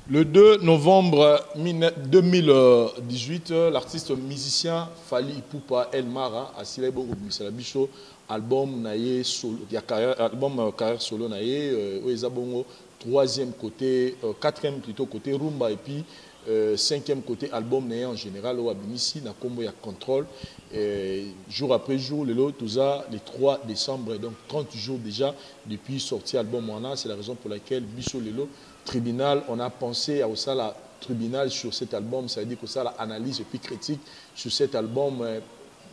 Le 2 novembre 2018, l'artiste musicien Fally Ipupa El Mara a célébré au Bicho album naye solo, album carrière solo naye Oezabongo troisième côté, quatrième plutôt côté rumba et puis cinquième côté album naye en général au Abimisi na combo ya contrôle jour après jour le lot tout ça le 3 décembre donc 30 jours déjà depuis sorti album Wana, c'est la raison pour laquelle Bicho Lelo tribunal, on a pensé à aussi la tribunal sur cet album, ça veut dire que ça l'analyse et puis critique sur cet album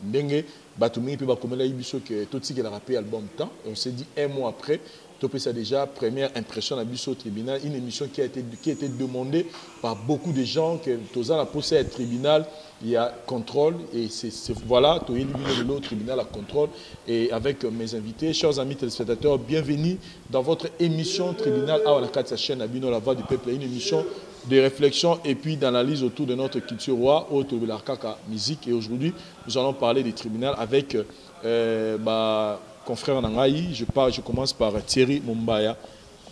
Dengue, Batoumi puis Bakomela Ibiso que tout ce qui a rappelé album temps, on s'est dit un mois après, tout ça déjà première impression à Biso tribunal, une émission qui a été demandée par beaucoup de gens que Toza a posé à tribunal, il y a contrôle et voilà, tu es le tribunal à contrôle et avec mes invités, chers amis téléspectateurs, bienvenue dans votre émission tribunal à la chaîne Abino la voix du peuple, une émission de réflexion et puis d'analyse autour de notre culture roi, autour de l'arcaka musique et aujourd'hui nous allons parler des tribunaux avec confrère Nangaï, je commence par Thierry Mumbaya,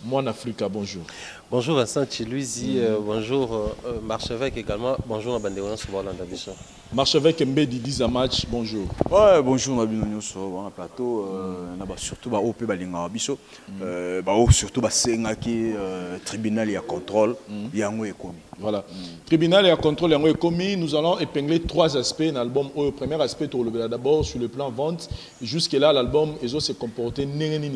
Moi en Afrique, bonjour. Bonjour Vincent Chiluizi, bonjour Marchevêque également, bonjour à Bandéon Soubalanda Bicho. Marchevêque Mbedi Dizamatch, bonjour. Ouais, bonjour Nabino Nyoso, on a plateau, surtout au P Balinga Bicho, surtout Sengaki, tribunal et contrôle, Yango et Komi. Voilà. Tribunal et contrôle Yango et Komi, nous allons épingler trois aspects dans l'album. Le premier aspect, d'abord sur le plan vente. Jusque-là, l'album s'est comporté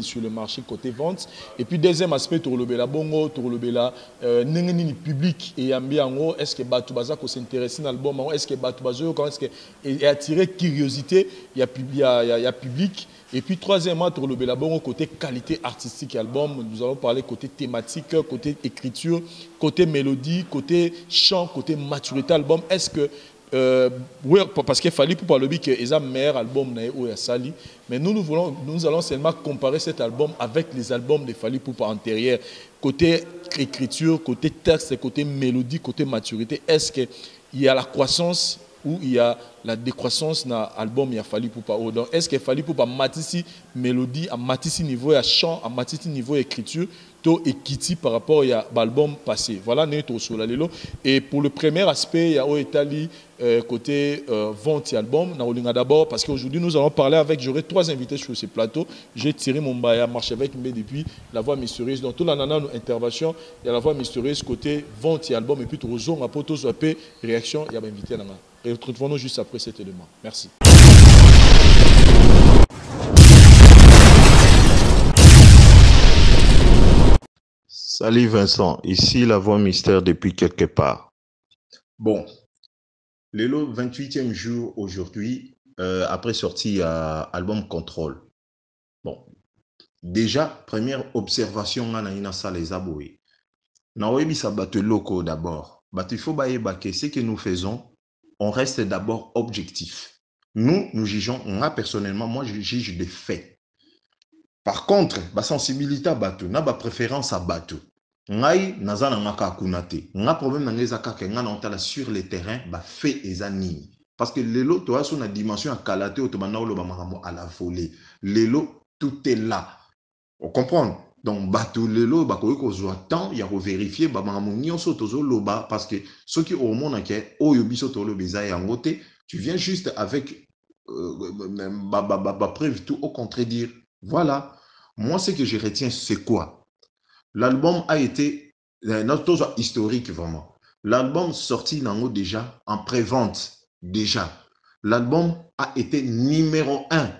sur le marché côté vente. Et puis, deuxième aspect, le bongo, le public et ambiango. Est-ce que Batoubaza s'intéresse à l'album? Est-ce que Batoubaza est attiré curiosité? Il y a public. Et puis troisièmement, pour le Belabon, côté qualité artistique album, nous allons parler côté thématique, côté écriture, côté mélodie, côté chant, côté maturité album. Est-ce que oui, parce qu'il fallait pour parler que c'est un meilleur album à Sali, mais nous allons seulement comparer cet album avec les albums de Fally Ipupa antérieurs. Côté écriture, côté texte, côté mélodie, côté maturité, est-ce qu'il y a la croissance où il y a la décroissance dans l'album, il y a Fally Ipupa. Donc, est-ce qu'il Fally Ipupa matisi mélodie, à matisi niveau à chant, à matisi niveau écriture, to ekiti par rapport à l'album passé. Voilà, nous sur la lelo. Et pour le premier aspect, il y a Oetali côté vente album. D'abord, parce qu'aujourd'hui, nous allons parler avec, j'aurai trois invités sur ce plateau. J'ai tiré mon baya, marché avec mais depuis la voix mystérieuse. Dans toute la intervention, il y a la voix mystérieuse côté vente album. Et puis, tout le monde, pour tous les réaction, il y a invité. Et retrouvons-nous juste après cet élément. Merci. Salut Vincent, ici la voix mystère depuis quelque part. Bon, le 28e jour aujourd'hui, après sortie à album Contrôle. Bon, déjà, première observation, on a une salle les aboués. Naoebi ça batte locaux d'abord. Il faut que ce que nous faisons, on reste d'abord objectif. Nous jugeons, moi personnellement, moi je juge des faits. Par contre, ma sensibilité à Batou, ma préférence à Batou. Ngai nazana ngaka kunate. Nga problème nangeza kaka nga na sur le terrain ba fait ezani. Parce que lelo to aso na dimension à kalaté otomana oloba makambo à la volée. Lelo tout est là. On comprend. Donc Batou lelo ba ko kozwa temps ya vérifier ba makambo nyonso tozo loba parce que ceux qui au monde ke oyo biso to lo beza ya ngote, tu viens juste avec preuve tout au contredire. Voilà. Moi, ce que je retiens, c'est quoi? L'album a été notre chose historique, vraiment. L'album sorti déjà en pré-vente. Déjà. L'album a été numéro 1.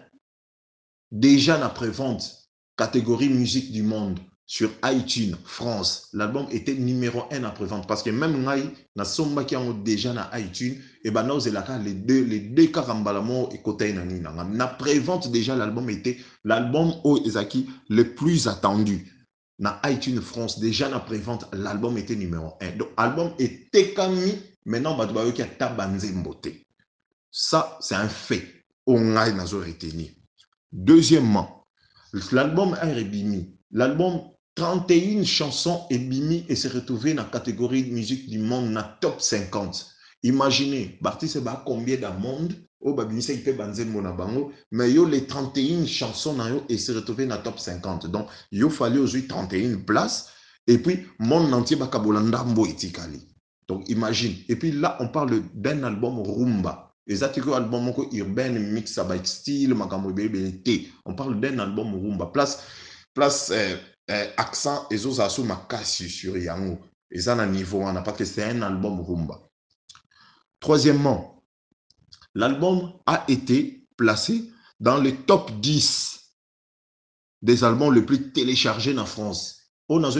Déjà en pré-vente. Catégorie musique du monde. Sur iTunes, France. L'album était numéro 1 en pré-vente. Parce que même Ngai, na somba qui ont déjà na iTunes, et ben nous les deux carambalamo et côté nani na pré-vente déjà l'album était l'album au Ezaki le plus attendu. Na iTunes France déjà na pré-vente l'album était numéro 1. Donc l'album était kami maintenant ba doit qui a tabanze mboté. Ça c'est un fait. On a nazo retenir. Deuxièmement, l'album a rebimi. L'album 31 chansons est bimi et s'est retrouvé dans la catégorie de musique du monde, dans la top 50. Imaginez, Barty c'est combien dans le monde, mais il y a les 31 chansons et s'est retrouvé dans la top 50. Donc, il fallait aujourd'hui 31 places Et puis, monde entier va kabolandambo etikali. Donc, imagine. Et puis là, on parle d'un album rumba. Et ça, c'est un album urbain, mix avec style, on parle d'un album rumba. Place accent, et ça, sous ma casse sur Yango. Et ça, à niveau, on n'a pas que c'est un album rumba. Troisièmement, l'album a été placé dans les top 10 des albums les plus téléchargés en France. On a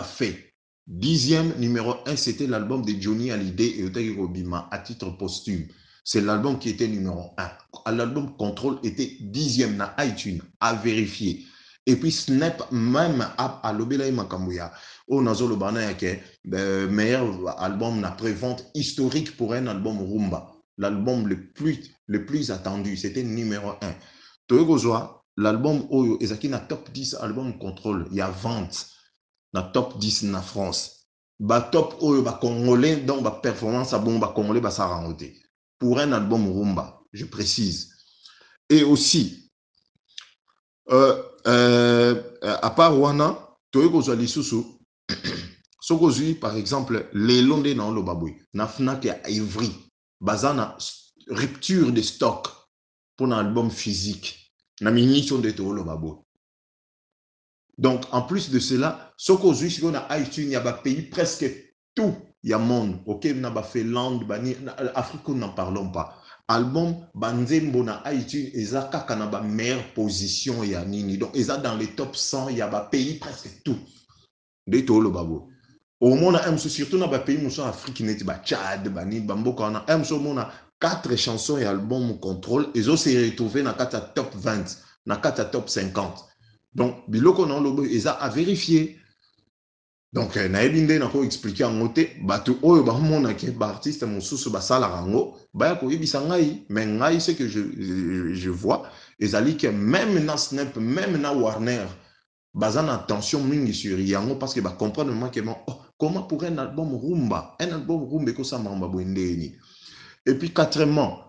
fait. 10e, numéro 1, c'était l'album de Johnny Hallyday et Otegi Robima à titre posthume. C'est l'album qui était numéro 1. L'album Control était 10e dans iTunes, à vérifier. Et puis Snap, même à l'Obélaï Makamouya, on a le meilleur album na pré-vente historique pour un album rumba. L'album le plus attendu, c'était numéro 1. Toyogozoa, l'album Oyo, ezaki na top 10 album Control, il y a vente na top 10 na France. Ba top Oyo, ba congolais, donc ba performance à bon, ba congolais, ba sarangote. Pour un album rumba, je précise. Et aussi, à part Wana, Toyogozoa Lisusu, Sokozui, par exemple, les Londais dans le Baboui, na Fnac et Ivry, bazana rupture de stock pour un album physique, na munition de Tolo Baboui. Donc, en plus de cela, Sokozui, si on a iTunes, il y a un pays presque tout, il y a monde. Ok, on a fait langue, Afrique, n'en parlons pas. Album, Banzembo na iTunes, ils ont la meilleure position, il y a Nini. Donc, ils ont dans les top 100, il y a un pays presque tout. De Tolo Baboui. Au monde, surtout dans les pays africains, Tchad, Bani, Bamboka, on a 4 chansons et albums contrôle. Ils ont se retrouvé dans 4 top 20, dans 4 top 50. Donc, biloko non lobo, ils ont à vérifier. Donc, naebinde na ko expliquer en moté, batu oyo ba mona ke ba artiste mon sous ba sala rango, ba ko yebisa ngai, mais ngai c'est que je vois, ezali que même na Snap, même na Warner, bazan attention mingi sur yango parce que ba comprendre moi que comment pour un album rumba que ça mamba boindeni. Et puis quatrièmement,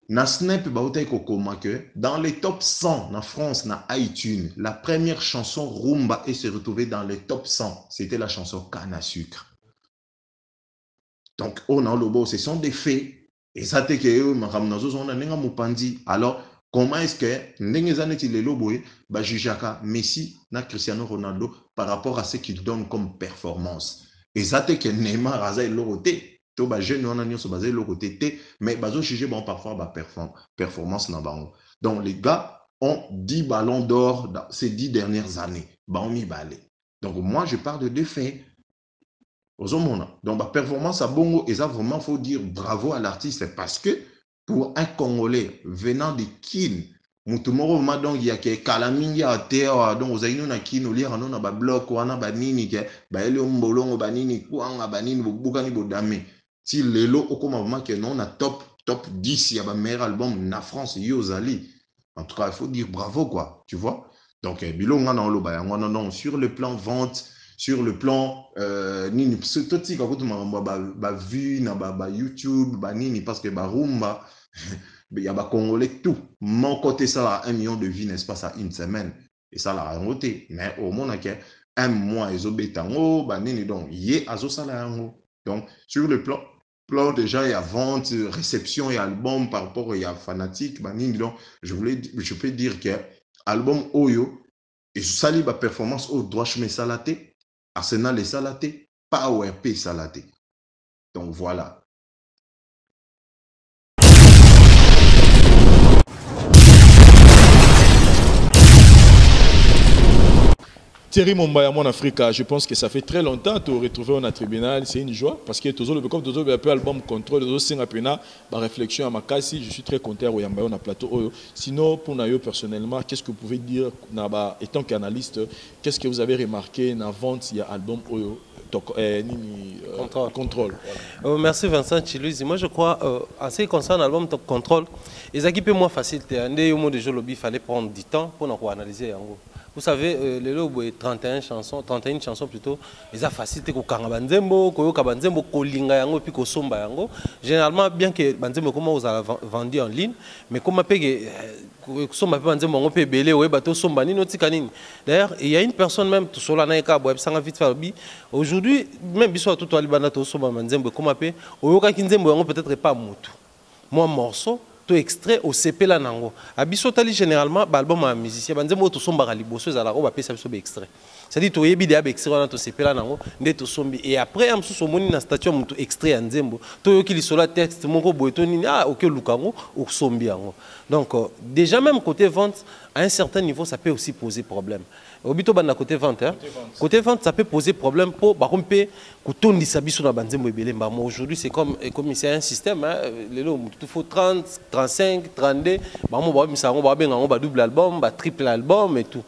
na Snap dans les top 100 en France, na iTunes, la première chanson rumba est se retrouvée dans les top 100. C'était la chanson Canne à sucre. Donc, on a le ce sont des faits. Et ça, c'est que alors, comment est-ce que les jujaka Messi na Cristiano Ronaldo par rapport à ce qu'ils donnent comme performance? Et ça, c'est que Neymar a l'oroté. Mais parfois performance. Donc les gars ont 10 ballons d'or dans ces 10 dernières années. Donc moi je parle de deux faits. Donc performance à Bongo, et ça vraiment faut dire bravo à l'artiste parce que pour un Congolais venant de Kin, mutumoro donc il y a que kalamingi à terre donc aux aïnou na kino lire non na bloc wana banini ke ba ele mbolongo banini kuanga banini bukani bodame. Si lelo okoma vraiment que non na top 10 il y a un meilleur album na France Yozali. En tout cas il faut dire bravo quoi, tu vois. Donc bilonga na oloba yango non sur le plan vente, sur le plan nini tout si ka kutu ba vu na ba YouTube banini parce que ba rumba il y a des Congolais tout. Mon côté, ça a 1 million de vues, n'est-ce pas, ça, une semaine. Et ça l'a noté. Mais au moins, il y a un mois, ils ont bétango, donc, il y a donc, sur le plan déjà, il y a vente, réception et album par rapport, il y a fanatique, donc, je peux dire que album Oyo, et ça, il y a performance au droit chemin salaté, Arsenal et salaté, pas ORP salaté. Donc, voilà. Thierry Mombaya, mon Africa, je pense que ça fait très longtemps que tu retrouvé au tribunal, c'est une joie parce que toujours le comme toujours un peu album contrôle, toujours c'est un peu na réflexion à ma casse, je suis très content au Yamba on a plateau. Sinon pour Nayo personnellement, qu'est-ce que vous pouvez dire étant qu'analyste, qu'est-ce que vous avez remarqué dans la vente il y a album Oyo Contrôle. Voilà. Merci Vincent Chiluzi. Moi je crois en ce qui concerne l'album Contrôle, ils équipent moins facile. Il fallait prendre du temps pour nous analyser. Vous savez, les lots 31 chansons plutôt, ils ont facilité ko kanga banzembo, ko banzembo ko linga yango puis ko somba yango. Généralement bien que banzembo comment vous avez vendu en ligne, mais comment payer somba pe banzembo ngo pe belé ouais bato somba ni notika nini. D'ailleurs, il y a une personne même tout sur la naika boy sanga vite faire aujourd'hui même biso tout alibana to somba banzembo comme pe oyoka kinzembo yango peut-être pas mutu. Moi morceau to extrait au CP la nango. Abiso tali généralement ba album à musicien banzembo to somba ka liboso za la ko ba pesa biso be extrait. C'est-à-dire to yebi de extrait on to CP la nango nde to sombi et après am sous somoni na statue mutu extrait nzembo to yoki li sola texte moko boeto nini ah OK lukango ou sombi yango. Donc déjà même côté vente à un certain niveau ça peut aussi poser problème. Obito bana côté vente hein. Côté vente ça peut poser problème pour ba rompe kutondi sabiso na banzembo ebele mba aujourd'hui c'est comme c'est un système hein lelo il faut 30 35 32 ba mo ba misango ba benga ba double album ba triple album et tout.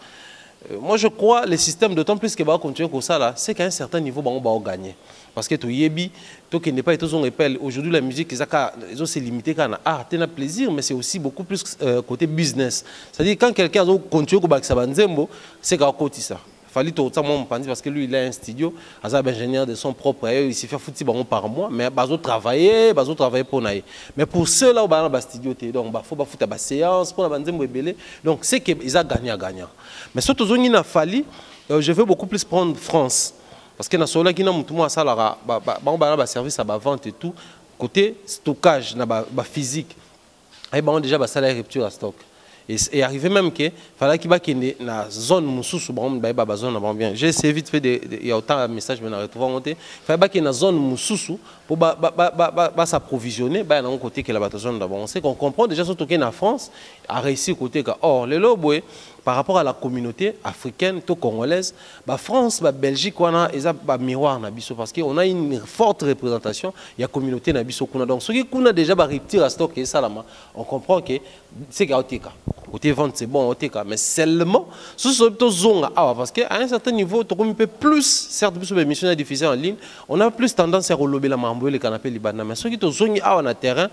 Moi je crois le système d'autant plus que va continuer comme ça là c'est qu'à un certain niveau ba on va gagner parce que to yebi to qui n'est pas tout on rappelle aujourd'hui la musique ils ont c'est limité quand art t'as plaisir mais c'est aussi beaucoup plus côté business c'est-à-dire quand quelqu'un a continué ko ba sa banzembo c'est qu'à côté ça fallait tout ça mon pandi parce que lui il a un studio azab ingénieur de son propre il s'est fait foutre par mois mais bazo travailler pour naï mais pour ceux là où ba na studio donc ba faut ba foutre ba séance pour la banzembo ebele donc c'est que ils a gagnant mais surtout zoni na fali je veux beaucoup plus prendre France parce que na sola qui na mutu mo salara ba service à ba vente et tout côté stockage na ba physique et ba on déjà ba salaire rupture à stock. Et arrivé même que fallait qu'il y ait une zone moussous ba zone bien. J'ai essayé vite fait il y a autant de messages mais on a retrouvé monter. Fallait qu'il y ait une zone moussous pour s'approvisionner ba na côté que la zone d'abord. On sait qu'on comprend déjà surtout qu'en France a réussi côté que or les loboué par rapport à la communauté africaine, tout congolaise, bah France, bah Belgique, on a un miroir nabiso parce qu'on a une forte représentation. Il y a communauté nabiso qu'on a donc ceux qui qu'on a déjà bah rupture à stock et ça là, on comprend que c'est chaotique. Côté vente c'est bon, OTK, mais seulement sous ce zone parce qu'à un certain niveau, tu peux plus certes plus de missions diffusées en ligne, on a plus tendance à relober la marbre les canapés libanais. Mais ceux qui te zone on a terrain,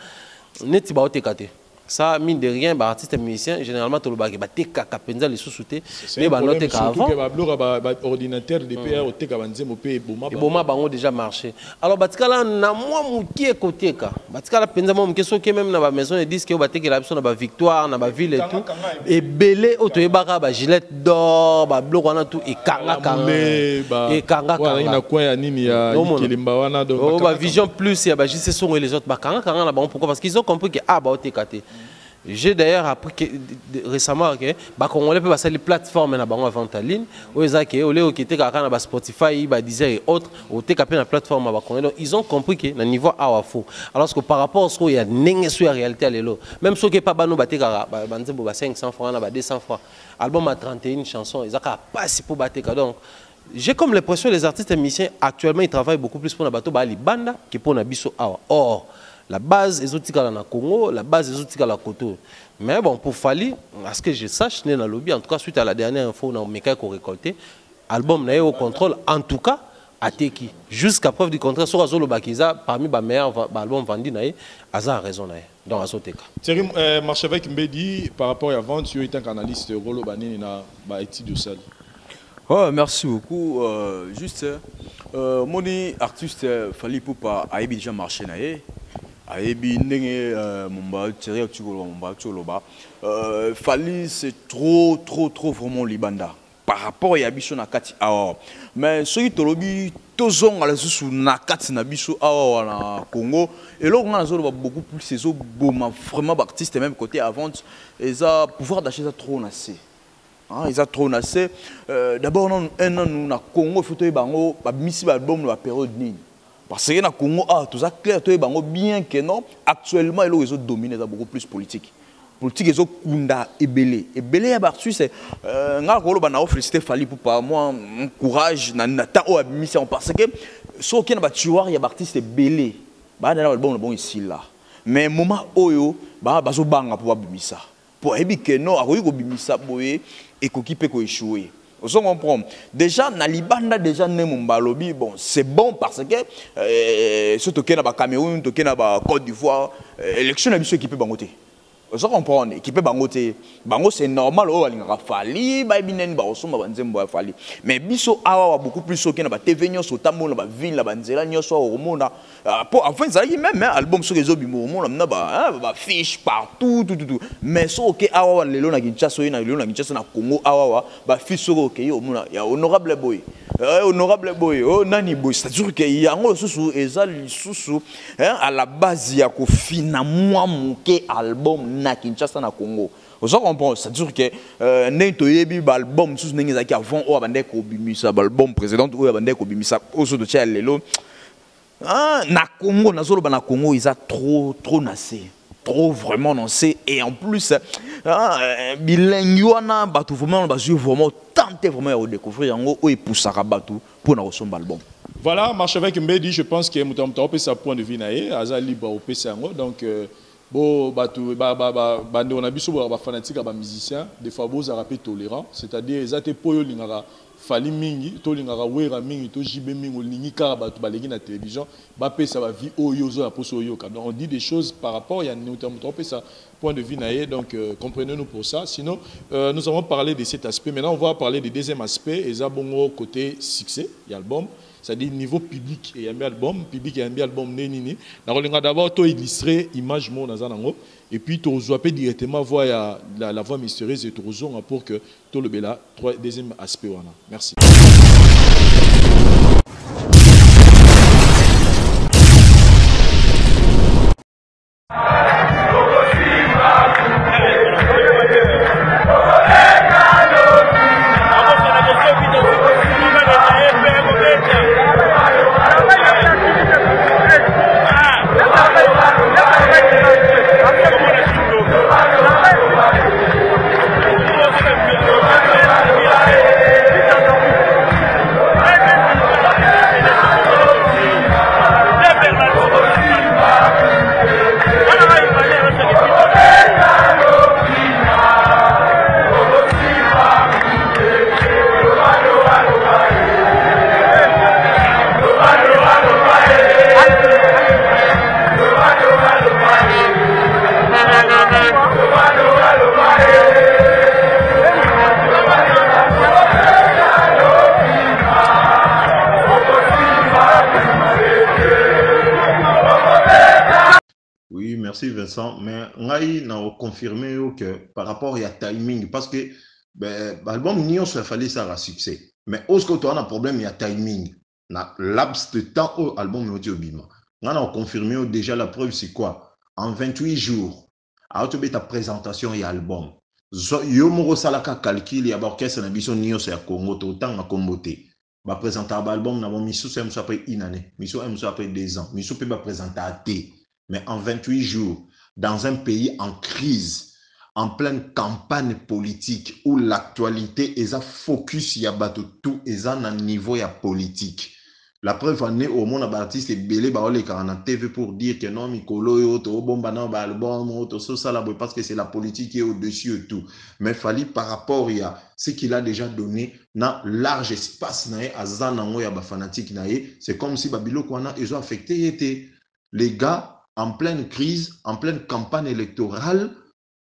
net bah OTK. Ça, mine de rien, les artistes et musiciens, généralement, tout le monde est capable les sous-soutés. Mais les avant. Ordinateur, DPA, au TK, ils déjà marché. Alors, Batikala, na moi, qui est côté ka. Batikala, pensez-moi, qui même dans la maison, ils disent que Batik la option dans victoire, dans la ville et tout. Et belé, autour de gilet d'or, bloc, on a tout, et kanga. Et kanga. Il y a quoi, il y a vision plus, il y a juste son et les autres. Kanga, pourquoi? Parce qu'ils ont compris que TKT. J'ai d'ailleurs appris que, récemment que les Congolais peuvent passer les plateformes à vente en ligne. Spotify, Deezer et autres, la plateforme à donc ils ont compris que le niveau a faux. Alors que par rapport à ce qu'il y a une réalité, même ceux qui n'ont pas 500 francs, 200 francs, album à 31 chansons, ils n'ont pas si pour battre. Donc j'ai comme l'impression que les artistes et musiciens actuellement ils travaillent beaucoup plus pour la bateau banda que pour la biso awa. Or la base exotique à la Congo, la base exotique à la Koto. Mais bon, pour Fali, à ce que je sache, dans le lobby, en tout cas, suite à la dernière info, on a récolté, album n'a au contrôle, en tout cas, à Teki. Jusqu'à preuve du contraire, sur Azolo Bakiza, parmi les meilleurs albums vendus, Aza a raison. Donc, Azoteka. Thierry, Marchevêque Mbedi, par rapport à la vente, tu es un analyste, Rolo Banini, na étude de salle. Oh, merci beaucoup. Juste, mon artiste, Fali Poupa, a déjà marché. Fali c'est trop vraiment libanda par rapport à biso na kati awa mais ceux qui tolobi tozonga la sous na kati na biso awa na Congo et là on a beaucoup plus ces vraiment artistes même côté avant ils ont pouvoir d'acheter ça trop nassé. Ils ont trop nassé d'abord un an nous na Congo il faut que bango ba misi ba album la période ni. Parce que dans le Congo, tout ça clair, bien que non, actuellement, ils ont dominé beaucoup plus politique. Politique, ils ont kunda et belé. Et belé, c'est félicité Fali pour pas moi, courage, mission parce que ceux qui ont battu, il y a artiste belé. Bon ici là. Mais moment oyo, bazo banga pour bimisa. Pour que non, à quoi bimisa boye et qui peut échouer. Vous comprenez? Déjà, dans Libanda, déjà, bon, c'est bon parce que, surtout qu'il y a Cameroun, il y a Côte d'Ivoire, l'élection est qui peut bangoter. Vous comprenez? Équipe Bangote. Bango, c'est normal. Oh, il y a Fali, Baibinen, Baosoma, Banzembo, Fali. Mais Bisso a beaucoup plus au Canada. TV Nyos, au Tamon, la ville, la Banzela, Nyos, au Mona. Enfin, ça y est même, album sur les obimos, on a fiche partout, tout. Mais ça, ok, Awa, les Lona Ginchaso, les Lona Ginchaso, na Congo, Awa, fiche sur ok, il y a honorable boy. Honorable boy, oh, Nani boy. C'est-à-dire qu'il y a un sous et ça, sous à la base, il y a qu'au finalement, mon album. Na Kinshasa na Congo. Vous comprenez? C'est-à-dire que n'importe quel album sous n'engagé qui avant ou abandé ko bimisa album précédent ou abandé ko bimisa au de tchel lelo. Na Congo na zolo na Congo ils a trop nassé. Trop vraiment nassé et en plus bilinguana batu vraiment vraiment tenter vraiment de découvrir en haut et pousser à batu pour na son album. Voilà, marche avec Mbedi, je pense que Moutamta peut sa point de vue naé, aza libre au PC donc bon, on a biso ba fanatique ba musicien des fois beaux arapé tolérant, c'est-à-dire ils étaient pour lingara fali mingi to lingara wera mingi to jibe mingi lingi ka ba to balegi na télévision ba pe ça va vie oyozo la poso yoka. Donc on dit des choses par rapport il y a nous tromper ça point de vue naé donc comprenez-nous pour ça. Sinon nous avons parlé de cet aspect. Maintenant on va parler du deuxième aspect et ça bon côté succès, il y a l'album. C'est-à-dire niveau public et un album public et un album nini na rolinga d'abord to illustrer image mo na zanango et puis to zoapé directement voir la voix mystérieuse et to zon pour que to le bela deuxième aspect wana. Merci. Merci Vincent, mais ngai na confirmé que par rapport à timing parce que l'album Nyon ça fallait ça à succès. Mais au ce on a problème il y a timing. Na laps de temps au album est obima. On a confirmé déjà la preuve c'est quoi? En 28 jours, à ta présentation et album. Yo moro salaka calcul ya orchestre na biso Nyon c'est à Congo autant à Komboté. Ba présenter l'album na bon miso c'est après une année, miso après 2 ans, miso peut ba présenter à T. Mais en 28 jours, dans un pays en crise, en pleine campagne politique, où l'actualité est à focus, il y a tout, et à un niveau politique. La preuve en est au monde artiste est belé baolé car on a TV pour dire que non Mikolo yo to bomba non ba album to ça là parce que c'est la politique qui est au-dessus et tout. Mais fallait par rapport à ce qu'il a déjà donné na large espace na à zanango ya ba fanatique na c'est comme si Babilo kwana ils ont affecté était les gars en pleine crise, en pleine campagne électorale,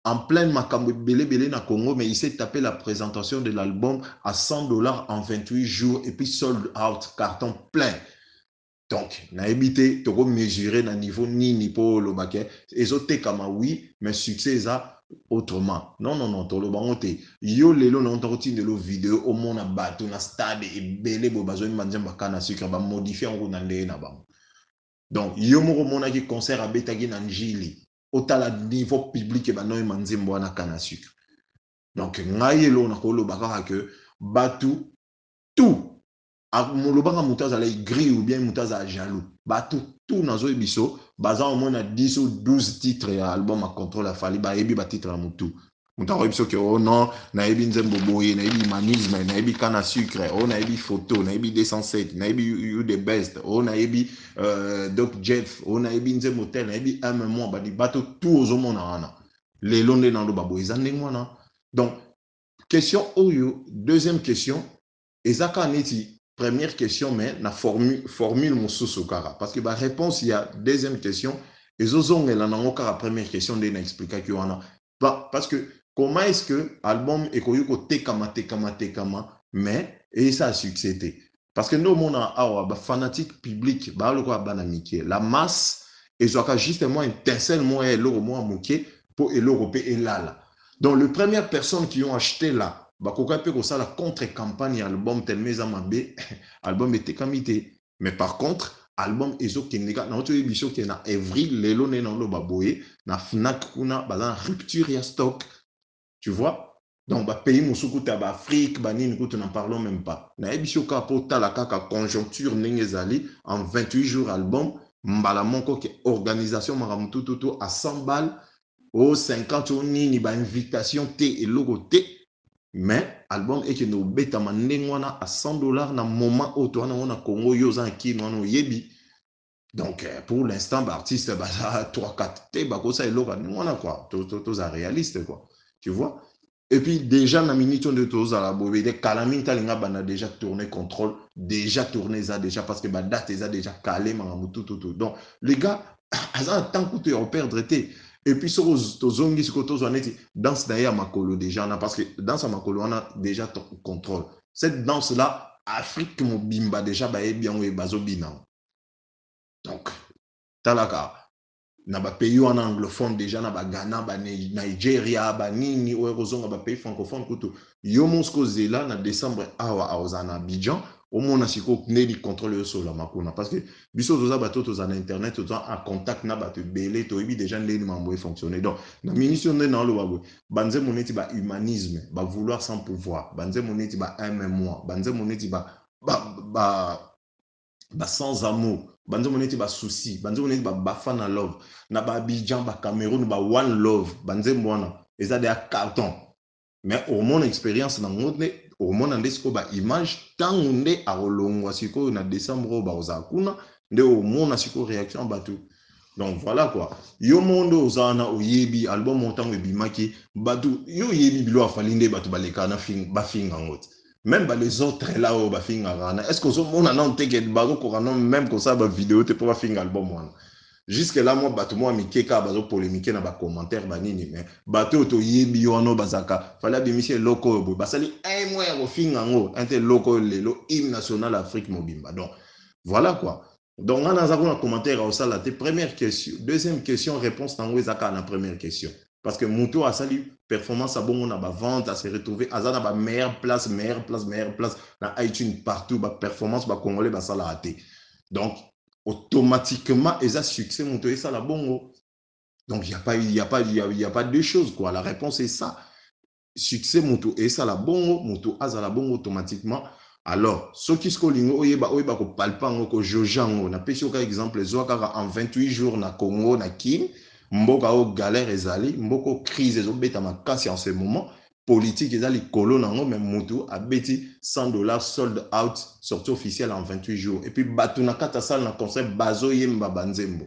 en pleine makambo belé na Congo, mais il s'est tapé la présentation de l'album à $100 en 28 jours et puis sold out, carton plein. Donc, na évité, tu peux mesurer na niveau ni pour le baquet. Et autres comme oui, mais succès ça autrement. Non, tu le bangote. Yo lelo non tortine de lo vidéo au monde à bateau na stade et belé bo bazo ni manjamba kana sucre ba modifier en ronande na bang. Donc, yomoro monaki concert à Betagi Nanjili, au tala niveau public et banoy manzimbo na kana sucre. Donc, ngayelo na kolo bakara que batu tout a molobanga mutaza la gris ou bien mutaza jaloux. Batu tout nazo ebiso, bazan au moins 10 ou 12 titres et album à contrôle à fali ba ebi ba titre à mutu. Mutaro ebiso que oh non, na ebi nzembo boye, na ebi manisme, na ebi kana sucre, oh na ebi photo, na ebi 207, na ebi you the best, oh na ebi Doc Jeff, on a ebi nzembo motel, na ebi mois ba di bato tout aux hommes na les londe dans le babo izande ngwana. Donc question oyo, deuxième question, ezaka neti première question mais na formule mon sous kara parce que ba réponse il y a deuxième question Et zozong elle en a encore la première question de n'expliquer qu'il y en a. Parce que comment est-ce que l'album est connu comme tekama, mais et ça a succédé. Parce que nous, on a un fanatique public, la masse, et ça a justement un étincelle pour l'Europe et là. Donc, les premières personnes qui ont acheté là, la contre-campagne album album était camité. Mais par contre, album ezo kenega na oto ebiso ke na avril lelo ne na lo baboye na Fnac kuna baza rupture ya stock. Tu vois? Donc ba pays musuku ta ba Afrique ba nini kutu n'en parlons même pas. Na ebiso ka pota la kaka conjoncture nengezali en 28 jours album mbala monko ke organisation maramutu toto à 100 balles au 50 au nini ba invitation te et logo te. Mais album et que nous bêta manengwana à $100 na moment où toi on a Congo yoza qui nous yebi. Donc pour l'instant l'artiste bah 3-4 t bah ça est local nous on a quoi tous à réaliste quoi. Tu vois? Et puis déjà na minute de tous à la bobé des calamine talinga bana déjà tourné contrôle déjà tourné ça déjà parce que bah date ça déjà calé tout. Donc les gars à tant que tu en perdre été. Et puis, sur les zongi, danse d'ailleurs makolo déjà, parce que danse à makolo, on a déjà ton contrôle. Cette danse-là, Afrique, mon bimba déjà, bah, bien, oui, bazo bina. Donc, talaka, na ba pays en anglophone déjà, na ba Ghana, ba Nigeria, ba nini, ou eurozone, ba pays francophone, kutu. Yo monsko zela, na décembre, awa, aozana, Abidjan. Au moins, on a si contrôle sur la makuna. Parce que, biso toza bato toza na internet, toza en contact na bato belé, to ebi déjà les mamboé fonctionner. Donc, la mission de dans le babou, banze moneti ba humanisme, ba vouloir sans pouvoir, banze moneti ba moi, banze moneti ba sans amour, banze moneti ba souci, banze moneti ba fan love, na ba Abidjan, ba Cameroun, ba one love, banze mwana, et ça des carton. Mais au mon expérience dans monde au monde en desco ba image tant on est à rolongwa siko na décembre ba ozakuna nde au monde na siko réaction batou. Donc voilà quoi. Yo monde ozana oyebi album montant we bimaki batou yo yebi bilo afalinde batou baleka na fing ba finga ngot. Même bah, les autres là au ba finga rana. Est-ce que zo monde nan teke bago ko même comme ça ba vidéo te pour ba finga album wana. Jusque là moi bato moi mikeka bazo polémique na ba commentaire banini mais bato to yebi yono bazaka fala bimisie loko bo basali un mois au finga ngo ente loko lelo hymne national Afrique mobimba. Donc voilà quoi. Donc on a un commentaire au sala te première question, deuxième question réponse tango ezaka na première question parce que Muto a sali performance à bon on a ba vente à se retrouver azana ba meilleure place na iTunes partout ba performance ba congolais ba sala raté. Donc automatiquement, ils ont succès, monter ça la bongo. Donc, il n'y a pas deux choses, quoi. La réponse est ça. Succès, monto et ça la bongo, monto aza la bongo automatiquement. Alors, ce qui se colle, oyeba ko palpango, ko jojango, na pesi oka exemple, zoakara en 28 jours na Congo, na King, mboka o galère ezali, mboko crise ezo beta makasi en ce moment. Politique et les colons même moto a bêti $100 sold out sortie officielle en 28 jours et puis batuna kata salle na concert bazo yemba banzembo.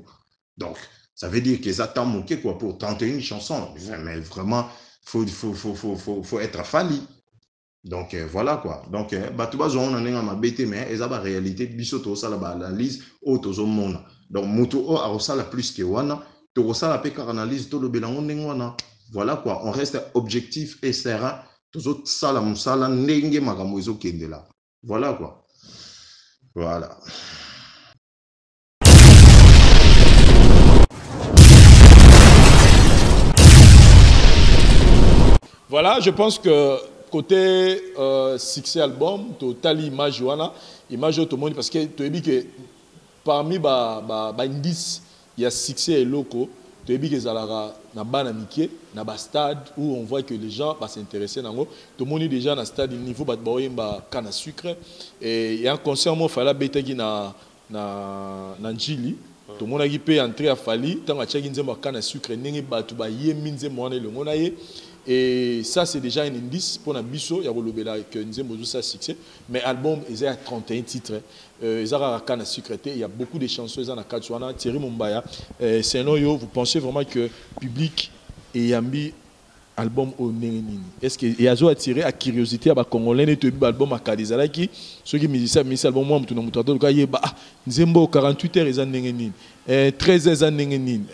Donc ça veut dire qu'ils attendent manqué quoi pour 31 chansons mais vraiment faut être fali. Donc voilà quoi. Donc batu bazo on a ma bêté mais ils ont la réalité bisoto ça la analyse auto zo mona. Donc moto o a ça la plus que wana to ça la pécar analyse to le belango ndengwana. Voilà quoi, on reste objectif et serein. Toujours sala musala nenge magamoizo kendela. Voilà quoi. Voilà. Voilà, je pense que côté succès album, total image image tout le monde parce que tu as dit que parmi les indices, il y a succès et locaux. Tu as dit que na bana miké na ba stade où on voit que les gens s'intéresser nango tout le monde est déjà na stade niveau ba boyemba kana sucre et il y a un concert moi fala betaki na njili tout le monde a peut entrer à fali tant a tchaki nzemba kana sucre ndenge batu ba yemi nzemba wana le ngona ye. Et ça, c'est déjà un indice pour Nabiso. Il y a que nous avons ça succès. Mais l'album, il y a 31 titres. Il y a beaucoup de chansons. Il y a Thierry Mumbaya. Sinon, vous pensez vraiment que le public est ambi album au Nérénini. Est-ce qu'il y a attiré à curiosité à ba Congolais et tout album à Kadizala qui ceux qui musiciens album moi mutu na mutu to ka yeba nzembo 48 heures za Nérénini 13 heures za Nérénini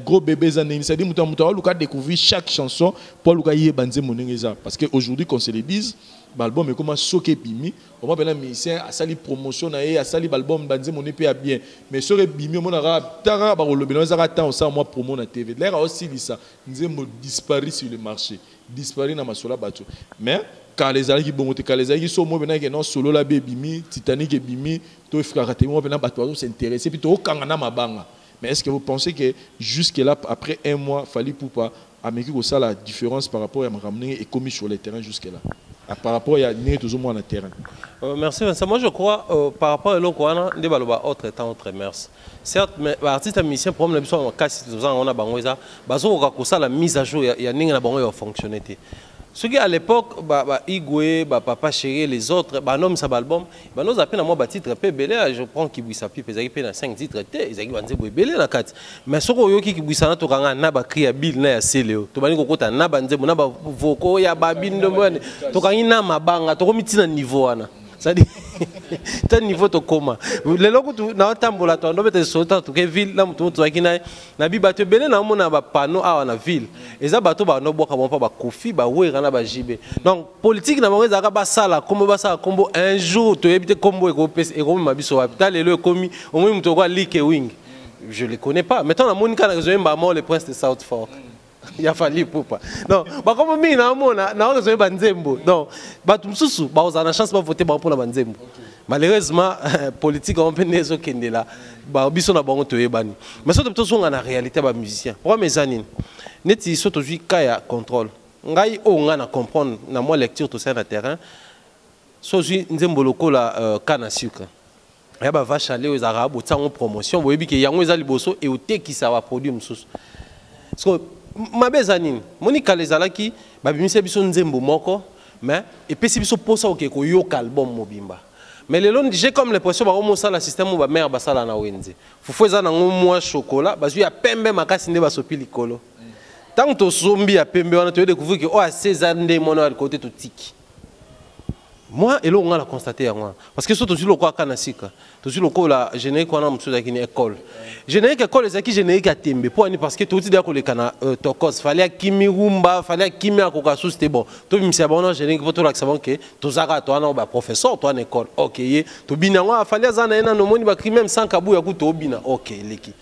gros bébé za Nérénini, ça dit mutu lu ka découvrir chaque chanson pour lu ka yeba nzembo Néréza parce que aujourd'hui qu'on se le dise l'album est comme soké bimi on va bien musicien à sali promotion na à sali album banze mon épée bien mais sur bimi on a tara ba le bino za temps ça moi promo na TV l'air aussi ça nzembo disparaît sur le marché disparaît na masola bato mais quand les alliés qui bon quand les alliés sont moi ben que non solo la bimi Titanic et bimi to frère te moi ben bato s'intéresser puis to kangana mabanga. Mais est-ce que vous pensez que jusque là après un mois fallait pour pas américain que ça la différence par rapport à me ramener et commis sur le terrain jusque là par rapport à né toujours moins le terrain. Merci Vincent. Moi je crois par rapport à l'autre des baloba autre temps autre merci. Certes mais artiste musicien problème la biso kasi on a bangoza bazo ko ça la mise à jour ya ninga na bango ya fonctionnalité. Ce qui à l'époque Igwe Papa Chéri les autres nom ça album nous appelle à moi titre peu belé je prends qui bouissa pipe ils ont 5 titres ils ont banze belé na 4 mais ce ko qui bouissa na to kanga na ba cria bill na ya seleo to bani ko kota na banze na ba voko ya babindo mbone to kangi na mabanga to komitina niveau wana ça dit tel niveau to koma le loko tu na tambola to ndo bete sota to ke ville na mutu to akina na bi bato belé na mona ba panneau awa na ville eza bato ba no boka ba kofi ba wera na ba jibe donc politique na bango ezaka ba sala kombo un jour to ebite kombo e ko pesa e ko mabiso wa tal le komi au moins mutu ko like wing je les connais pas maintenant na monika na rezo mba mo le prince de Southfort il a fallu pour pas non ba comme mi na mona na rezo ba nzembo donc bato msusu ba ozana chance ba voter ba pour na banzembo. Malheureusement, politique on peut ne zo kende là, ba biso na bango to yebani. Mais ça peut être na réalité ba musicien. Pourquoi mes anines? Neti so to jui kaya contrôle. Ngai o nga na comprendre na moi lecture to ça na terrain. So jui nzembo lokola kana sucre. Ya ba vache aller aux arabes au temps promotion, boyebi ke yango ezali boso et au teki ça va produire msusu. Parce que ma bezanine, monika les alaki ba bimise biso nzembo moko, mais et puis biso posa o ke ko yoka album mobimba. Mais les longs j'ai comme l'impression que ça le système où mère basala na wenze. Fufu eza na ngomwa chocolat, bazu ya pembe makasi nde basopi likolo. Tant to zombie ya pembe on a découvert que oh à 16 ans nde mono à côté to tiki. Moi et là on a constaté moi parce que surtout le quoi kana sika. Toujours le la générique on a mtu za kini école. Générique école ezaki générique à tembe pour parce que tout dit ko le kana tokos fallait kimi rumba, fallait kimi akoka sous c'était bon. To bimisa bon générique pour to la savon que to zaka to na ba professeur to na école. OK, to binango fallait za na no moni ba kri même sans kabu ya ku to bina. OK, leki.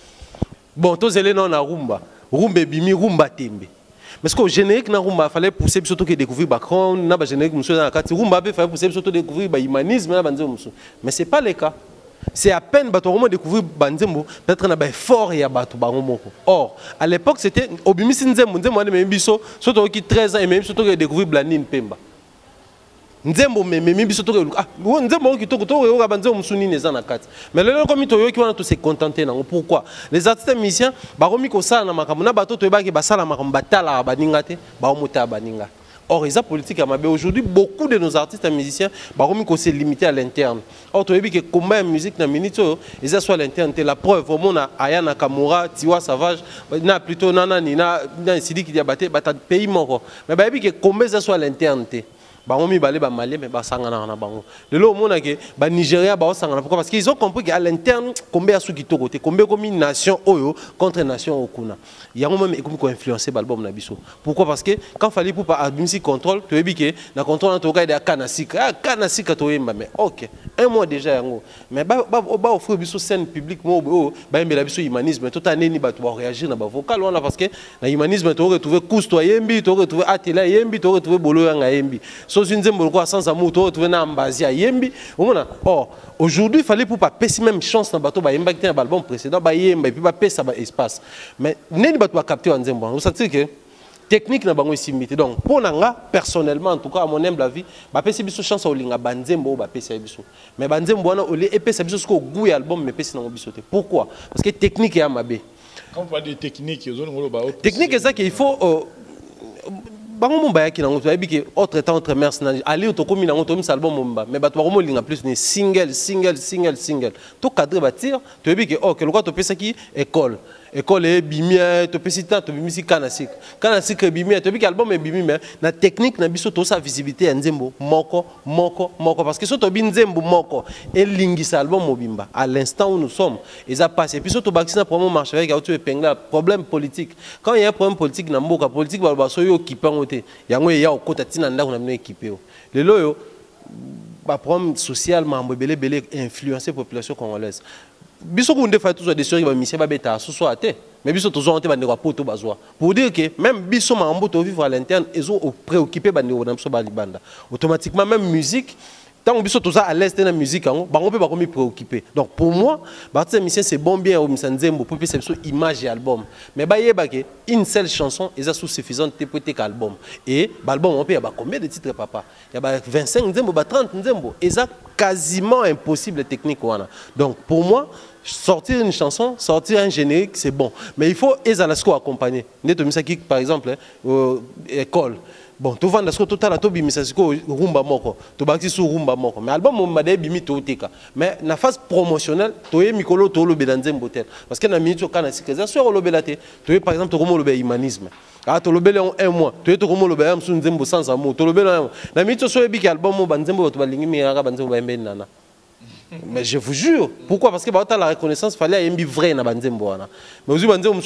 Bon to zele non na rumba. Rumba bimi rumba tembe. Mais ce que générique na rumba fallait pousser surtout que découvrir background na ba générique monsieur dans la carte rumba fallait pousser surtout découvrir ba humanisme na banze monsieur. Mais c'est pas le cas. C'est à peine bato vraiment découvrir banzembo peut-être na ba fort ya bato bango moko. Or, à l'époque c'était obimisi nzembo nzembo ane membiso surtout qui 13 ans et même surtout que découvrir Blandine Pemba. Nzembo membiso to ah nzembo qui to yo banzembo musuni neza na kati. Mais le comme to yo qui wana to se contenter nango pourquoi? Les artistes musiciens ba komi ko sala na makambo na bato to ebaki ba sala makambo batala baninga te ba omuta baninga. Or, les politiques aujourd'hui, beaucoup de nos artistes et musiciens se limitent à l'interne. Or, tu as vu que combien de musique dans minute, ils soit à l'interne. La preuve, au monde, Aya Nakamura, Tiwa Savage, na plutôt Nana Nina, Sidi qui diabaté, bah pays mort. Mais bah vu que combien ça soit à l'interne. Baromi balé ba malé mais ba sangana na bango le lo mona ke ba Nigeria ba sangana pourquoi parce qu'ils ont compris qu'à l'interne combien sous qui to côté combien comme une nation oyo contre nation okuna il y a même comme ko influencer l'album na biso pourquoi parce que quand fallait pour pas administrer contrôle tu ebi ke na contrôle en tout cas de kanasika to yemba mais OK un mois déjà yango mais ba offrir biso scène publique mo ba mbela biso humanisme tout année ni ba to réagir na ba vocal on parce que na humanisme to retrouver cousto yembi to retrouver atela yembi to retrouver bolo yanga yembi une zembolo sans amour to retrouver na mbazia yembi or aujourd'hui il fallait pour pas passer même chance dans bateau ba yemba qui dans album précédent ba yemba et puis ba pesa ba espace mais neni bateau capter en zembo vous savez que technique na bango simité donc pour nanga personnellement en tout cas à mon humble avis ba pesa biso chance au linga banzembo ba pesa biso mais banzembo wana ole e pesa biso ko goût album mais pesa na biso te pourquoi parce que technique ya mabe quand on parle de technique technique c'est ça qu'il faut bango mumba yaki nango to yebiki autre temps autre mercenaire ali to komi nango to mis album mumba mais bato ba linga plus ni single to cadre ba tire to yebiki oh que le quoi to pesa ki école e bimia to pesita to bimisi kanasik bimia to yebiki album e bimi mais na technique na biso to sa visibilité ya nzembo moko parce que so to bi nzembo moko et lingisa album mobimba à l'instant où nous sommes ils a passé puis so to bakina promo marche avec auto épingle problème politique quand il y a un problème politique na mboka politique ba so yo occupé ngote yango ya okota tina ndako na mino équipé le loyo ba problème social mambo belé influencer population congolaise biso ko ndefa tous des choses ba mission ba beta so até mais biso to zonte ba ndeko poto bazwa pour dire que même biso mambo to vivre à l'interne ils ont préoccupé ba ndeko na biso ba libanda automatiquement même musique tant que tout ça à l'est de la musique, on peut pas préoccuper. Donc pour moi, c'est bon bien au Nzembo pour faire une image et album. Mais une seule chanson est suffisante pour être album. Et l'album on peut y a combien de titres papa? Il y a 25 Nzembo, 30 Nzembo. Et ça quasiment impossible technique. Donc pour moi, sortir une chanson, sortir un générique, c'est bon. Mais il faut accompagner. Par exemple, école. Bon, tu vas dans ce total à tobi misasiko rumba moko, tu bâtis sur rumba moko. Mais album mon madé bimi toteka. Mais la phase promotionnelle, tu es mikolo to lo bedanzem botel. Parce que na minute au kana sikeza sur lo belate. Tu es par exemple to lo be humanisme. Ah to lo bele en un mois. Tu es to lo be am sun nzembo sans amour. To lo bele na minute so ebi ki album mo banzembo to balingi mi ara banzembo ba mbeni nana. Mais je vous jure, pourquoi? Parce que la reconnaissance, il fallait être vrai dans Banzembo. Mais aussi, Banzembo,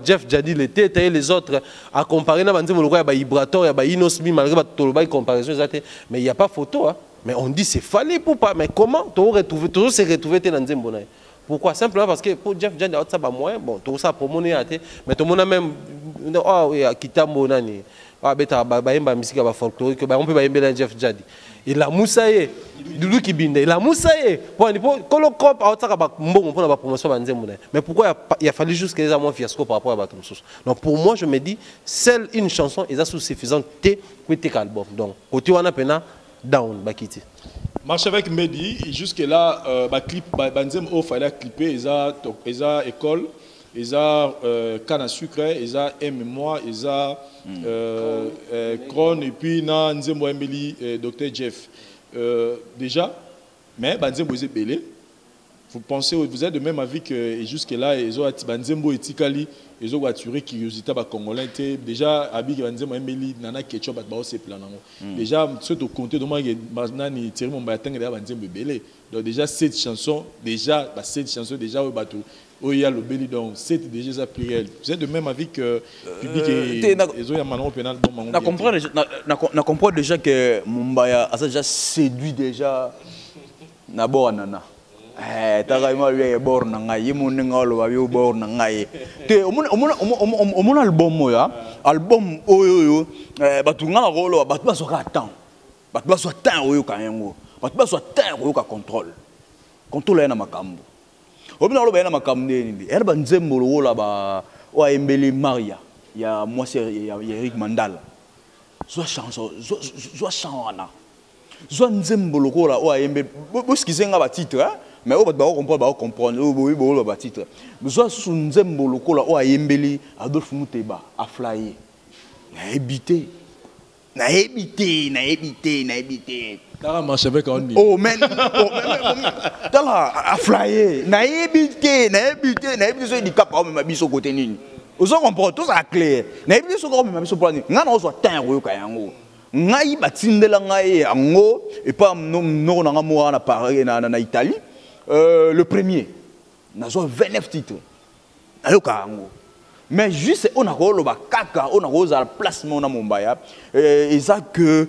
Jeff Jadi, les autres, à comparer dans Banzembo, il y a Ibrator, il y a Inosmi, malgré la comparaison, mais il n'y a pas photo. Mais on dit c'est fallait pour pas. Mais comment? Toujours se retrouver dans Banzembo. Pourquoi? Simplement parce que pour Jeff Jadi, ça va moins. Bon, tout ça pour mon mais tout le monde a même. Oh, oui, Kitambo, Nani. Ah, beta, baimba, musique, folklorique, on peut baimba Jeff Jadi. Et la moussaïe, Doudou Kibinde, la moussaïe, pour Colocop, pour la promotion de mais pourquoi il a fallu juste qu'ils aient moins fiasco par rapport à Batum Sous? Donc pour moi, je me dis, seule une chanson est suffisante pour être album. Donc, côté on a pena down, Bakiti. Marche avec Mehdi, jusque-là, clip, Banzem il fallait clipper, ils ont école. Ils ont canne à sucre, ils ont moi, ils ont Kron et puis Nzembo Mbeli, Dr Jeff. Déjà, mais Banzembo est belé. Vous pensez, vous êtes de même avis que jusque-là, ils ont Banzembo et Tikali, ils ont attiré curiosité à Congolais. Déjà, Abi Banzembo Mbeli, Nana Ketchup, c'est plan. Déjà, ce que vous comptez, donc Nani Thierry Mombateng et Banzembo belé. Donc déjà cette chanson, déjà au bateau. Oh, il y a le belly, donc c'est déjà ça pluriel. Vous êtes de même avis que le public et les autres maintenant pénal. On comprend déjà que Mumbaya a déjà séduit déjà Nabo Nana. Tagaima lui est bord nanga, yimuninga lo babi bord nanga. Te mon album moya, album oyo batunga rolo batba so attend. Batba so attend oyo kanyengo. Batba so attend oyo ka contrôle. Contrôle na makambo. Obina lo bena makamne ndi elle ba nzembo lo la ba wa embeli Maria ya moi c'est Eric Mandala zo chanson zo chanwana zo nzembo lo la wa embe bo skizenga ba titre mais o ba comprendre o bo ba titre zo su nzembo lo la wa embeli Adolphe Muteba a flyer na habité oh men a flyer na habité so di cap ma biso côté nini ozo comprendre tout ça clair na habité so ko ma biso plan nga na ozo tan ko ka yango ngai batindela ngai yango et pas no na nga mo na Paris na Italie le premier na zo 29 titres ayo ka yango. Mais juste, on a le kaka, on a le placement dans Mumbaya. Et ça que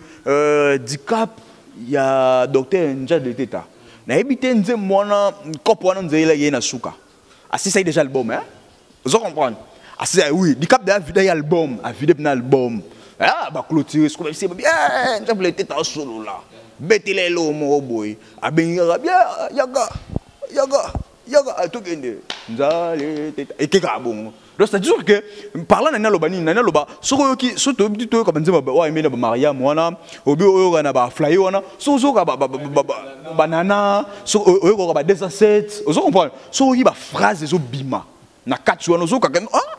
Dicap, il y a docteur Nja de Teta. Na habité nze mwana kopwana nzela yena suka. Asi ça déjà album hein. Vous comprenez? Asi oui, Dicap da vidéo album, a vidéo na album. Ah ba clôturer ce que c'est bien, Nja de Teta solo là. Betele lo mo boy. Abenga bien yaga to gende. Nzale Teta et keka bon. Donc c'est-à-dire que parlant nana lobani nana loba soko ki soto bito ka banzema wa emena ba Maria mwana obi oyo na ba flyer wana sozo ka banana so oyo ka ba 207 ozo comprendre so yi ba phrase zo bima na kati wana zo ka ah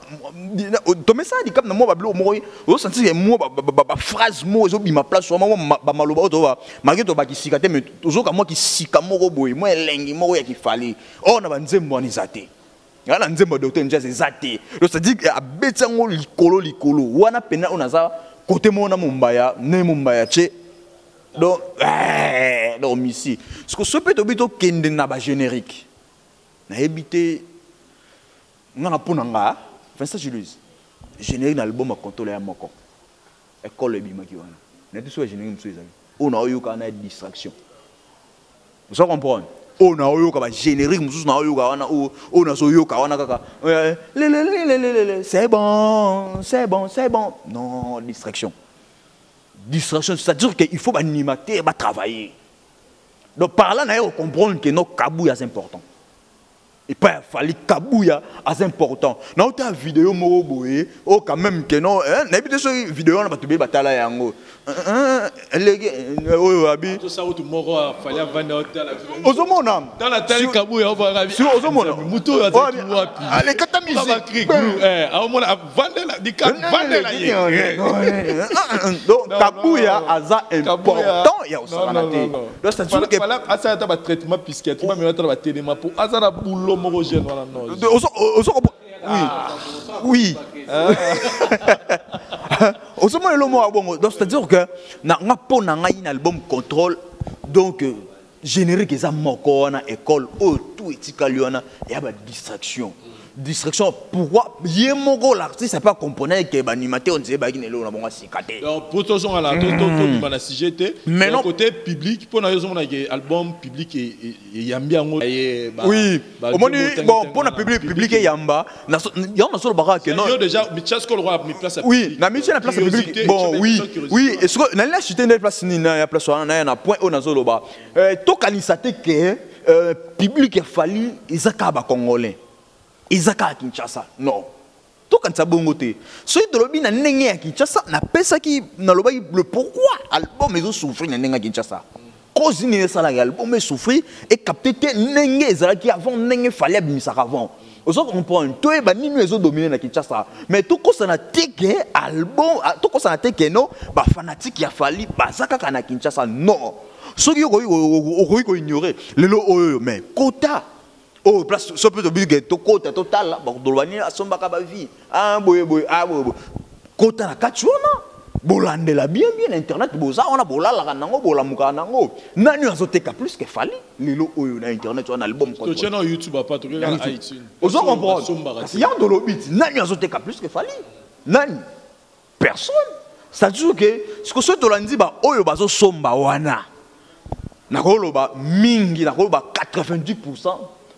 tu mets ça du cap na moi bablo moi au senti que moi ba phrase moi zo bima place moi ba maloba to ba malgré to ba ki sikate mais toujours comme moi qui sikamoko boy moi elengi moi ya ki fali oh na ba nzembo ni zate ngala nzembo docteur njase zate donc ça dit a betango likolo wana pena onaza côté mona mumbaya ne mumbaya che donc donc ici ce que ce peut to bito kende na ba générique na habité ngana ponanga Vincent Julius générique d'album à contrôler à moko école bima ki wana na tout soit générique mso ezali on a eu kana distraction vous comprenez on a eu ka générique mso na eu ka wana on a so yo ka wana kaka c'est bon non distraction c'est-à-dire qu'il faut animateur va travailler donc par là on comprendre que nos kabouya c'est important. Et pas fallu kabouya assez important. Na autre vidéo mo boye o quand même que non n'habite sur vidéo na batube batala yango. Oh abi tout ça tout moro fallait vendre hôtel. Ozomona dans la télé kabouya on va ravi. Sur ozomona muto ya wapi. Allez kata musique. On mona vendre la di vendre la. Donc kabouya aza important ya osanate. Donc c'est sûr que voilà asa ta traitement psychiatrique mais on va téléma pour asa na boulot. Oui. C'est-à-dire que na un album contrôle donc générique les amoko na école tout etikaliona et ba distraction. Distraction pourquoi yemoko l'artiste c'est pas componer que animateur on disait ba kinelo na bonga sikate. Donc pour tous on a la tout bana CGT mais non côté public pour na raison on a album public et yambi yango oui au moins bon pour na public yamba na yamba solo baka que non déjà Michas ko roi mi place oui na Michas na place public bon oui est-ce que na la chité na place ni na place wana na point on na solo ba to kanisate que public a fallu izaka ba congolais Izaka à Kinshasa, non. Tout quand ça bon côté. Celui de l'objet n'a n'engé à Kinshasa, n'a pas ça qui n'a le pourquoi album mais souffrir n'a n'engé à Kinshasa. Cause n'est ça l'album mais souffrir et capter n'engé ça qui avant n'engé fallait bien ça avant. Aux autres on prend tout et bah ni nous dominer à Kinshasa. Mais tout quoi ça n'a téqué album, tout quoi ça n'a téqué non, bah fanatique il a fallu bah ça quand à Kinshasa non. Ceux qui ont ignoré les lots mais quota. Oh, place, ça peut te dire que tu côté total là, bon, dolwani a son baka vie. Ah, boy, quota la kachuana. Bolande la bien internet, boza on a bolala kanango, bolamuka nango. Nani azoteka plus que fali. Lilo oyo na internet on album quoi. Tu tiens sur YouTube pas tout regarde iTunes. Ozo comprendre. Il y a de l'obit. Nani azoteka plus que fali. Nani personne. Ça dit que ce que ce tolandi ba oyo bazo somba wana. Nakoloba mingi nakoloba 90%.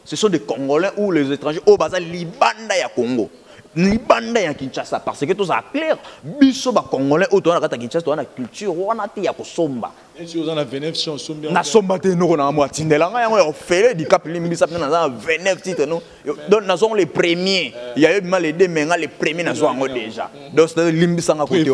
Ce sont des Congolais ou les étrangers au Baza Libanda ya Congo. Libanda ya Kinshasa parce que tout ça clair. Biso ba Congolais au toana kata Kinshasa toana culture wana te ya kosomba. Et si vous en avez 29 on somba. Na somba te no na moi tindela nga yango ofele di cap limbi sa na 29 titres non. Donc na sont les premiers. Il y a eu mal les deux mais les premiers na zo ngo déjà. Donc c'est limbi sanga côté.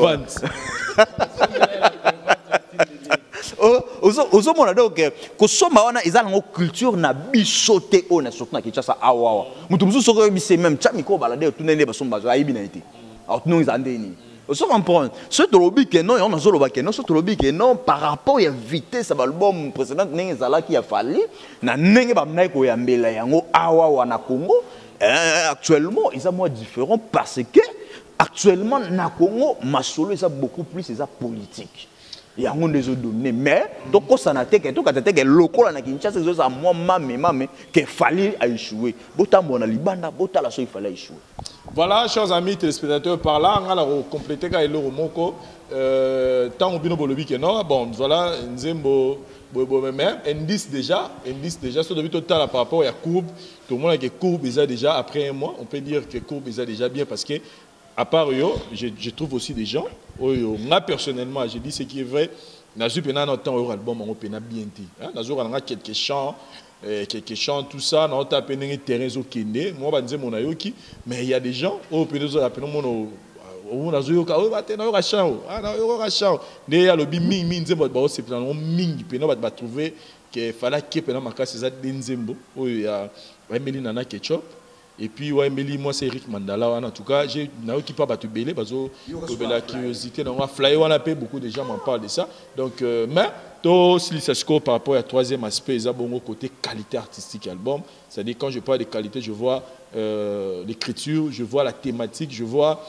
Ozo mona donc ko soma wana ezala ngo culture na bisote ona surtout na Kinshasa awawa mutu musu soko bise même chamiko balade tunene basomba zo ayibi na été alors nous andeni ozo comprendre ce tolobi que non on azolo ba que non ce tolobi que non par rapport à vitesse album précédent nenge zala qui a fallu na nenge ba mnai ko yambela yango awawa na Congo actuellement ils sont moins différents parce que actuellement na Congo masolo est beaucoup plus c'est politique. Il y a un des autres dominés, mais donc ça n'a été que tout quand que local na Kinshasa c'est ça moi mame que fallait échouer. Bota mona libanda bota la so il fallait échouer. Voilà chers amis téléspectateurs par là on a complété quand il moko tant bino bolobi que non bon voilà nzembo mais indice déjà sur le total par rapport à courbe tout le monde a que courbe déjà après un mois on peut dire que courbe déjà bien parce que à part yo, je trouve aussi des gens. Moi personnellement, je dis ce qui est vrai. Nazu pena notre temps album on pena bien dit. Nazu on a quelques chants, tout ça. On a pené terrain au Kenya. Moi on va dire mon ayoki, mais il y a des gens. Oh pena zo appelons mon oh nazu yo ka oh ba tena yo ka chant. Ah na yo ka chant. Ne ya lobi ming nzembo ba c'est plan ming pena ba trouver que fallait que pena makasi za nzembo. Oh ya Emily nana ketchup. Et puis, ouais, Meli, moi, c'est Eric Mandala. En tout cas, j'ai qui pas battu belé parce que la curiosité, on a flyer, on a payé, beaucoup de gens m'en parlent de ça. Donc, mais, si ça se par rapport au troisième aspect, ils ont bon côté qualité artistique album. C'est-à-dire, quand je parle de qualité, je vois l'écriture, je vois la thématique, je vois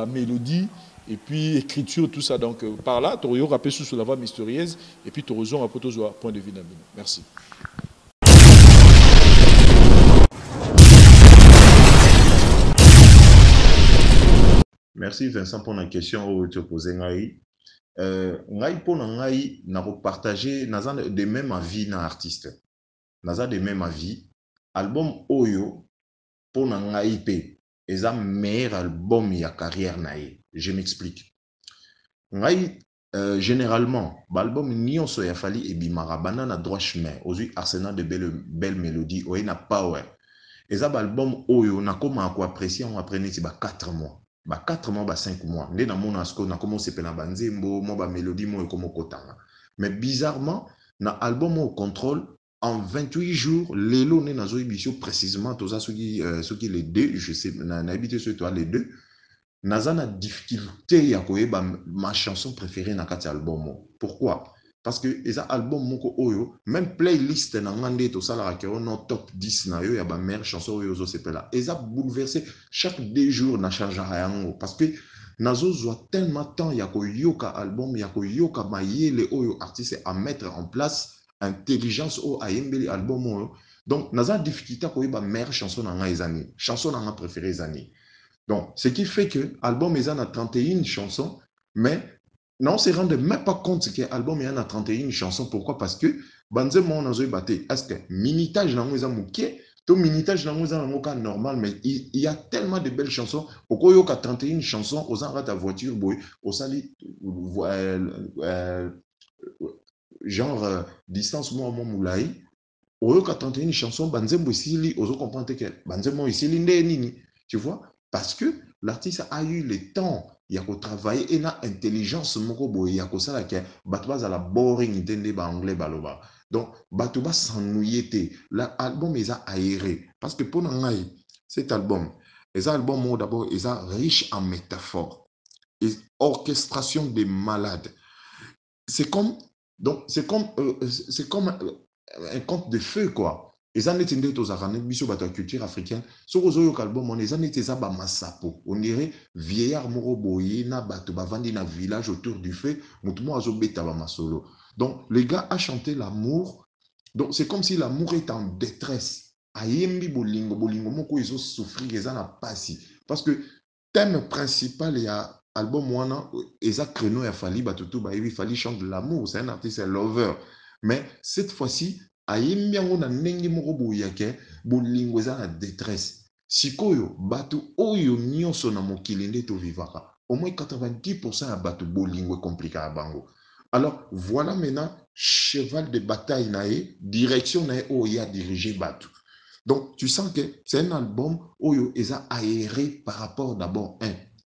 mélodie. Et puis écriture, tout ça. Donc par là, tu auras rappelé sous la voie mystérieuse. Et puis tu auras un point de vue d'un. Merci. Merci Vincent pour la question que tu as posée. Ngai pour ngai n'a pas partagé de même avis na artiste. N'a de même avis. Album Oyo pour ngai pe est un meilleur album ya carrière nae. Je m'explique. Ngai généralement l'album nyonso ya fali et bimara banana droit chemin aujourd'hui arsenal de belles mélodies ou na power. Et ça album Oyo na comment quoi apprécier on apprenait c'est 4 mois. 4 mois, 5 mois. Ndé na mon asko na commencé pena banzembo, mo ba mélodie mo comme kotanga. Mais bizarrement, na album au contrôle en 28 jours, lelo né na zo émission précisément tous ça ceux qui les deux, je sais na habité sur toi les deux. Naza na difficulté ya koyeba ma chanson préférée na kati album. Pourquoi? Parce que les albums moko oyo même playlist na ngande to sala ke on top 10 na yo ya ba meilleure chanson oyo zo sepela eza bouleversé chaque 2 jours na change yango parce que nazo zo tellement temps ya ko yoka album ya ko yoka mayele oyo artiste à mettre en place intelligence o ayembeli album oyo donc naza difficulté ko yeba meilleure chanson na nga ezani chanson na nga préférée ezani donc ce qui fait que album ezana a 31 chansons mais non, on se rend même pas compte que l'album est à 31 chansons. Pourquoi? Parce que Banzemo on a battu. Est-ce que minitage dans les amouqués, tout minitage dans les amouqués normal, mais il y a tellement de belles chansons. Au cas où il y a 31 chansons, aux enrats ta voiture, au sali, genre distance moi mon moulay. Au cas 31 chansons, Banzemo ici, aux comprendre que Banzemo ici, nini, tu vois? Parce que l'artiste a eu le temps. Il y a travailler et na intelligence moko boye ya ko sala ke bato ba la boring intende ba anglais baloba donc bato ba s'ennuyer te l'album est aéré parce que pour ngai cet album d'abord est riche en métaphores et orchestration des malades c'est comme un conte de feu quoi. Et ça n'est pas de culture africaine. Ce que vous album, on est ba masapo. On dirait vieillard moro boye na bato bavandi na village autour du feu. Mutumo azo beta ba masolo. Donc les gars a chanté l'amour. Donc c'est comme si l'amour est en détresse. Ayembi bolingo bolingo moko izo souffrir ils na pasi. Parce que thème principal il y a album wana eza créneau ya fali batutu ba il fallait chanter l'amour. C'est un artiste un lover. Mais cette fois-ci ayembi yango na ndenge moko boyake bolingo eza na détresse sikoyo bato oyo nyonso na mokili nde tovivaka au moins 90% ya bato bolingo compliqué à bango. Alors voilà maintenant cheval de bataille nae direction nae oyo ya diriger bato. Donc tu sens que c'est un album oyo eza aéré par rapport d'abord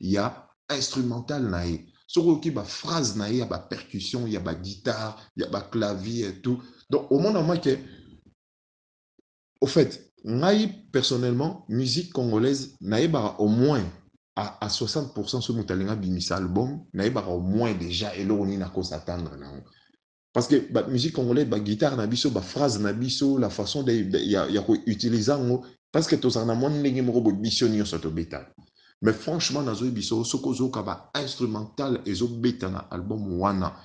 il y a instrumental nae soko ki ba phrase nae ya ba percussion ya ba guitare ya ba clavier et tout. Donc, au moment où au fait, personnellement, musique congolaise, naïba au moins à 60% sur Moutalinga Bimisa album, naïba au moins déjà, et là on n'a qu'à s'attendre. Parce que la musique congolaise, la guitare, la phrase, la façon de utiliser, parce que tout ça, on a moins de biso ni sur bêta. Mais franchement, dans le biso, ce qu'on a instrumental et zo bêta na album wana.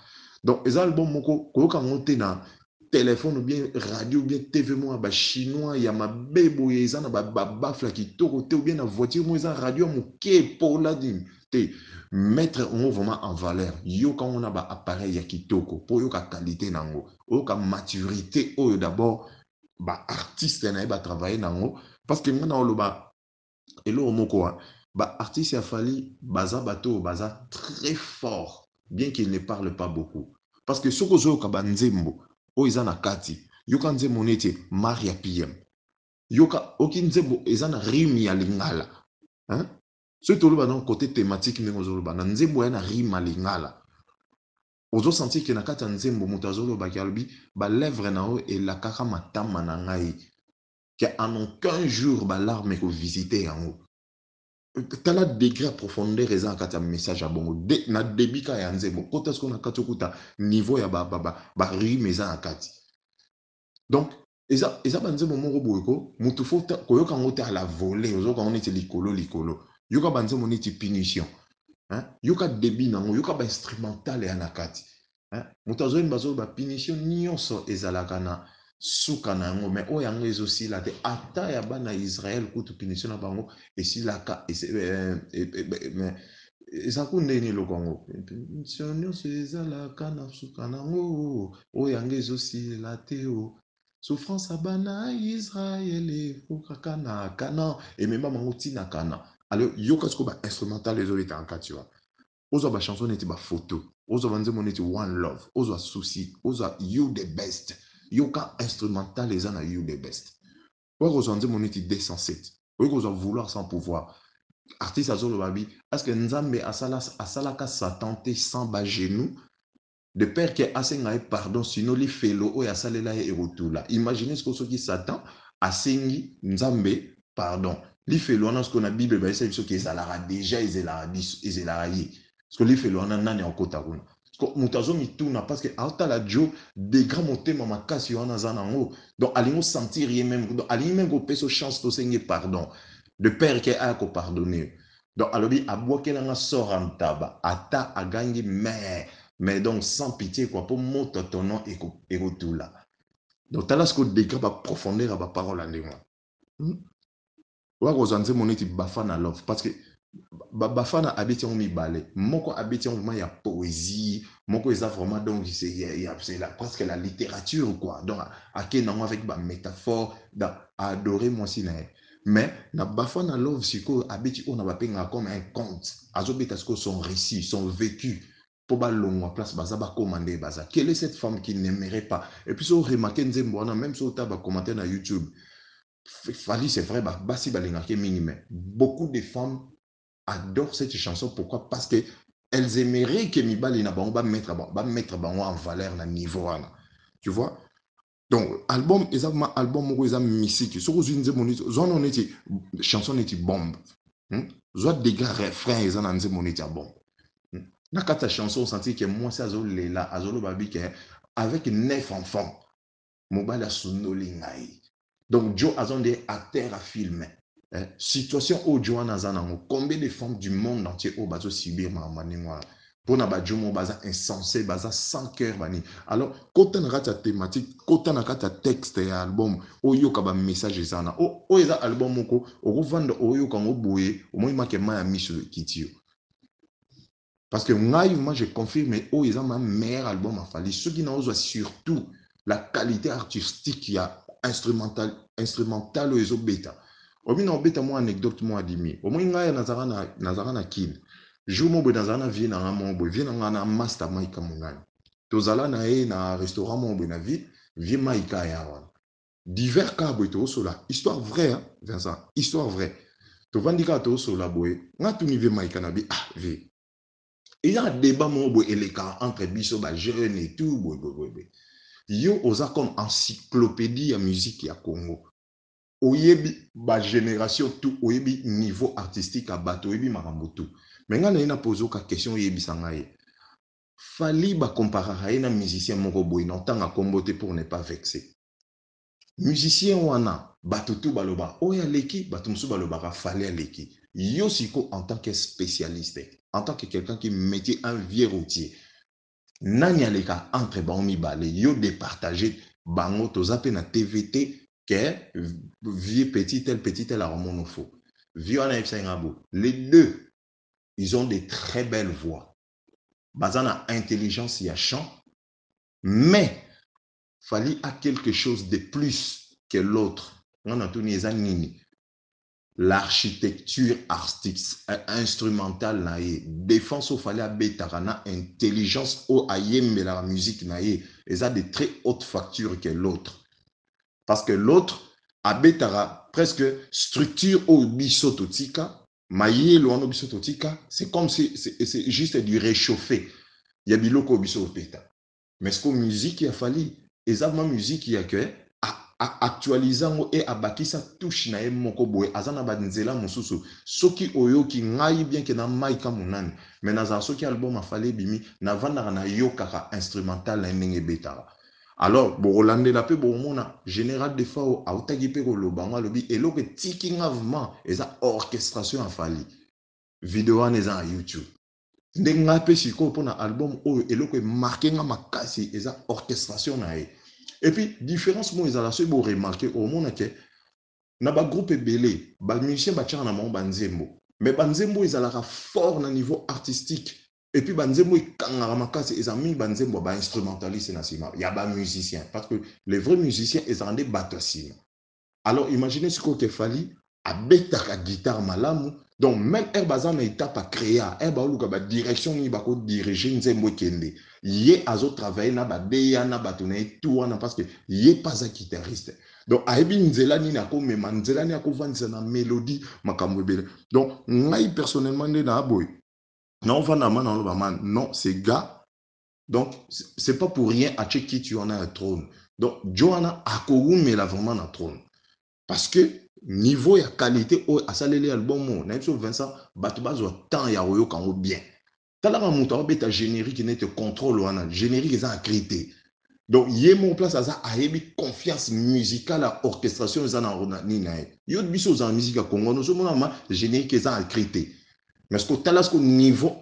Donc, les albums moko, quand on na téléphone ou bien radio ou bien TV moi ba chinois ya ma bebo yeza na ba bafla ki toko te ou bien na voiture moi za radio mo ke pour la dim te mettre on vraiment en valeur yo quand on a ba appareil ya kitoko pour yo ka qualité nango o ka maturité o d'abord ba artiste na ba travailler nango parce que ngana o ba elo moko ba artiste a fallu baza bato baza très fort bien qu'il ne parle pas beaucoup parce que soko zo ka banzembo o eza na kati yoka nzembo neti maria pm yoka oki nzembo eza na rime ya lingala hein so toloba dans côté thématique ndenge ozoloba na nzembo ya na rime ya lingala ozo sentir que na kati ya nzembo moto azoloba ki alobi ba lèvre na o elakaka matama na ngai qu'en aucun jour, l'arme est visiter en haut. Tu as degré profondeur et ça un message à bon na débit ka yanze bon quand est-ce qu'on a katukuta niveau ya ba rime ça akati donc eza banze moment roboeko mutu faut ko yoka ngote à la volée ozo quand on est likolo yoka banze moniti punition hein yoka débit nango yoka ba instrumental ya nakati hein mutu azo bazo ba punition nyonso ezalaka na suka na yango mais oyo yango aussi la te ata ya bana Israël kutu punition na bango esilaka eza kundeni lokongo punition nyonso ezalaka na suka na yango oyo yango ezosila te o souffrance ya bana Israël efokaka na kana emema bango ntina kana alors yoka siko ba instrumental ezoleta en kati wa ozwa ba chanson neti ba photo ozwa banzemo neti one love ozwa souci ozwa you the best yoka instrumental eza na you the best oyo kozwa nzemo neti 207 oyo kozwa vouloir sans pouvoir artiste azoloba bi est-ce que nzambe asalaka satan te sans ba genou de père que asenga pardon sinon li felo oyo asalela ye erotula imaginez ce que soki satan asengi nzambe pardon li felo wana ce qu'on a bible ba esa biso ki ezalaka déjà ezalaka ye ce que li felo wana nani akota kuna mutazo mituna parce que auta la jo des grands motema makasi wana za nango donc alingo sentir ye même donc alingo même ko peso chance to sengi pardon de père que a ko pardonner donc alobi abwakela nga sort en taba ata agangi mais donc sans pitié quoi pour moto ton nom et tout là donc t'as là ce que décrit ba profondeur ba parole à l'église wa kozanze moneti bafana love parce que bafana abeti on mibale moko abeti on vraiment ya poésie moko eza vraiment donc c'est la presque la littérature quoi donc à quel nom avec ba métaphore adorer moi si mais na bafana love siko abeti on a ba penga comme un conte azobeta ce que son récit son vécu pour balongwa place baza ba commander baza quelle est cette femme qui n'aimerait pas et puis so remarquer nzembo wana même so ta ba commenter na YouTube Fali c'est vrai basi balingaki mingi mais beaucoup de femmes adorent cette chanson pourquoi parce que elles aimeraient que mibali na bango ba mettre bango en valeur na niveau wana tu vois donc album moko eza musique soko zunze monito zona oneti chanson neti bombe soit des gars refrain eza na nze moneti ya bombe na kata chanson senti que moi ça azolela azoloba bi que avec 9 enfants mobile asunoli ngai donc Joe azonde acteur à filmer situation au Joe nazanango combien de femmes du monde entier au bazo subir mamani moi pour na ba Joe mo baza insensé baza sans cœur bani alors quand on a ta thématique quand on a ta texte et album o yoka ba message ezana o eza album moko o vendre o yoka ngo boye au moins ma ke ma miso kitio parce que moi je confirme oh ils ont ma meilleur album à Fali ceux qui n'ont surtout la qualité artistique qui a instrumental aux bêta au moins bêta moi anecdote moi adimi au moins ngai nazarana kin jour mo nazarana vie na mo vie na master maika mungani tozala na e na restaurant mo na vie maika ya wana divers cas boito sola histoire vraie hein Vincent histoire vraie to vandika to sola boy ngatu ni vie maika na bi vie. Il y a un débat entre biso ba jeune et tout yo oza comme encyclopédie ya musique ya Congo oyebi ba génération tout oyebi niveau artistique à bato oyebi makambo tout mais nga na poser ka question oyebi sangaye Fali ba comparer na musicien moko boy non tanga kombote pour ne pas vexer musicien wana bato tout baloba oya leki bato musu baloba ka Fali leki yo siko en tant que spécialiste en tant que quelqu'un qui mettait un vieux routier nani aleka entre bango mibale yo départager bango tozape na TVT que vieux petit tel a remonte faux vieux ana epsangabo les deux ils ont des très belles voix bazana intelligence ya chant mais Fali a quelque chose de plus que l'autre on a tout nini l'architecture artistique instrumentale naie défense au fallait betarana intelligence au ayem la musique naie et ça de très haute facture que l'autre parce que l'autre a betara presque structure au bisototika maye loano bisototika c'est comme si c'est juste du réchauffé il y a biloko bisoteta mais ce que musique il a fallu et ça ma musique il y a que actualisant et abakisa touche na ye moko boye azana ba nzela mususu soki oyoki ngai bien que na maika munani mais na soki album afale bimi na vanda na yokaka instrumental na ndenge betara. Alors bolande la pe bomona général de fao autaki pe ko lobango lobi eloko tiki ngavement eza orchestration afali vidéo na eza YouTube ndenga pe siko pona album oyo eloko marqué nga makasi eza orchestration na ye. Et puis, différence, moi, ils ont remarqué au monde que na ba groupe belé, ba musicien ba tchana na banzembo. Mais banzembo ils ont fort na niveau artistique. Et puis banzembo ils kangara makasi ils ont mis banzembo ba instrumentaliste na sima. Il y a ba musicien parce que les vrais musiciens ils ont des bateaux sima. Alors imaginez ce qu'il fallait à betaka guitare malamu. Donc même Herbazan na étape à créer, Herbaoluka ba direction ni ba ko diriger nzembo kende. Yé azo travailler na ba deya na batone tout wana parce que yé pas un guitariste. Donc aibi nzela ni na ko mema nzela ni akovanisa na mélodie makambo bele. Donc ngai personnellement na boy. Non va na man na man non ces gars donc c'est pas pour rien à qui tu en as un trône. Donc Johanna akoumé la vraiment un trône. Parce que niveau ya qualité o asaleli album mo na so Vincent batubazo temps ya oyo kango bien tala ka muto abeta générique ne te contrôle wana générique eza accrédité donc yé mon place aza ayebi confiance musicale à orchestration eza na ni na yo biso za musique ya Congo no so mona ma générique eza accrédité mais ce que tala ce niveau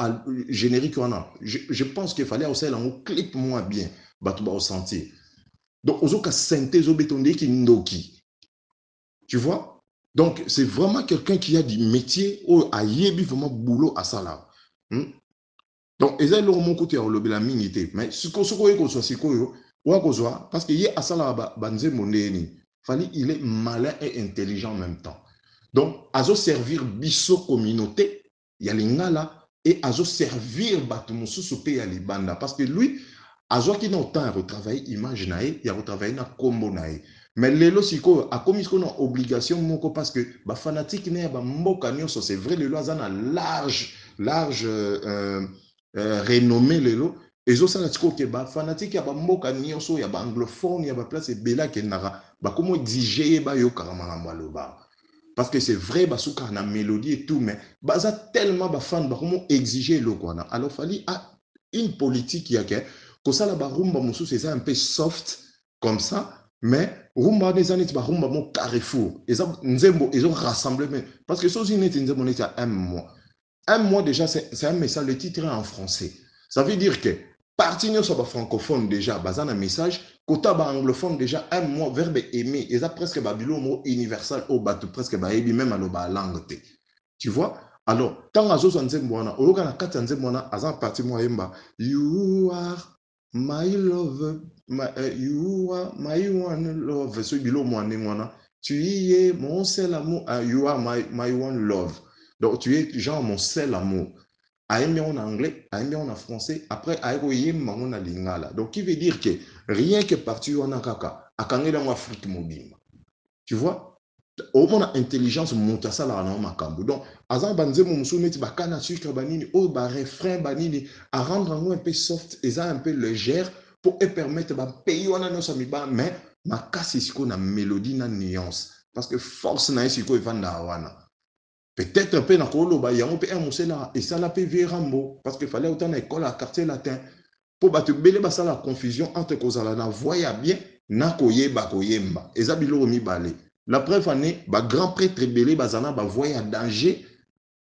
générique wana je pense qu'il fallait aussi un clip moins bien batuba au sentir donc ozoka synthèse obetonde ki ndoki. Tu vois? Donc, c'est vraiment quelqu'un qui a du métier ou a yébi vraiment boulot à ça là. Donc, ils ont mon côté à l'obé la minité. Mais ce qu'on soit, c'est quoi? Parce que yé à ça là, banze mondéni. Fallait il est malin et intelligent en même temps. Donc, azo servir biso communauté, il y a les là, et azo servir batumosu soupe ya les banda. Parce que lui, azo qui n'a autant à retravailler image nae, il a retravaillé na combo nae. Mais lelo siko a commis qu'on a obligation moko parce que ba fanatique ne ba mboka nyonso c'est vrai lelo azana large renommée lelo ezo sala siko ke ba fanatique ya ba mboka nyonso ya ba anglophone ya ba place bela ke nara ba comment exiger ba yo karama ngaloba parce que c'est vrai ba souka na mélodie et tout mais baza tellement ba fan ba comment exiger le quoi alors fallait a une politique ya ke ko sala ba rumba musu c'est un peu soft comme ça. Mais rumba des années ba rumba mon carrefour et ça nzembo ils ont rassemblé mais parce que ça aussi net nzembo net à un mois déjà c'est un message le titre est en français ça veut dire que partir sur ba francophone déjà bazan un message kota ba anglophone déjà un mois verbe aimer et ça presque ba bilo mot universel au batu presque ba ebi même à ba langue te tu vois alors tant azo nzembo na oloka na kata nzembo na azan parti moi yemba you are my love, you are my one love. So below moi, tu y es mon seul amour. You are my one love. Donc tu es genre mon seul amour. Aimé en anglais, aimé en français. Après aimé en lingala. Donc qui veut dire que rien que parti en akaka, akangé dans Afrique mobile. Tu vois? Au moins intelligence monte ça là dans makambo donc azan banze mo musu neti bakana sucre banini o ba refrain banini à rendre un peu soft et ça un peu légère pour permettre ba payer on a no samiba mais ma casse siko na mélodie na nuance parce que force na siko evanda wana peut-être un peu na kolo ba yango pe un musela et ça la pe verambo parce que fallait autant na école à quartier latin pour battre belé ba ça la confusion entre kozala na voya bien na koyeba koyemba et ça bilo mi balé. La preuve année, le grand prêtre belé bazana ba voyer à danger,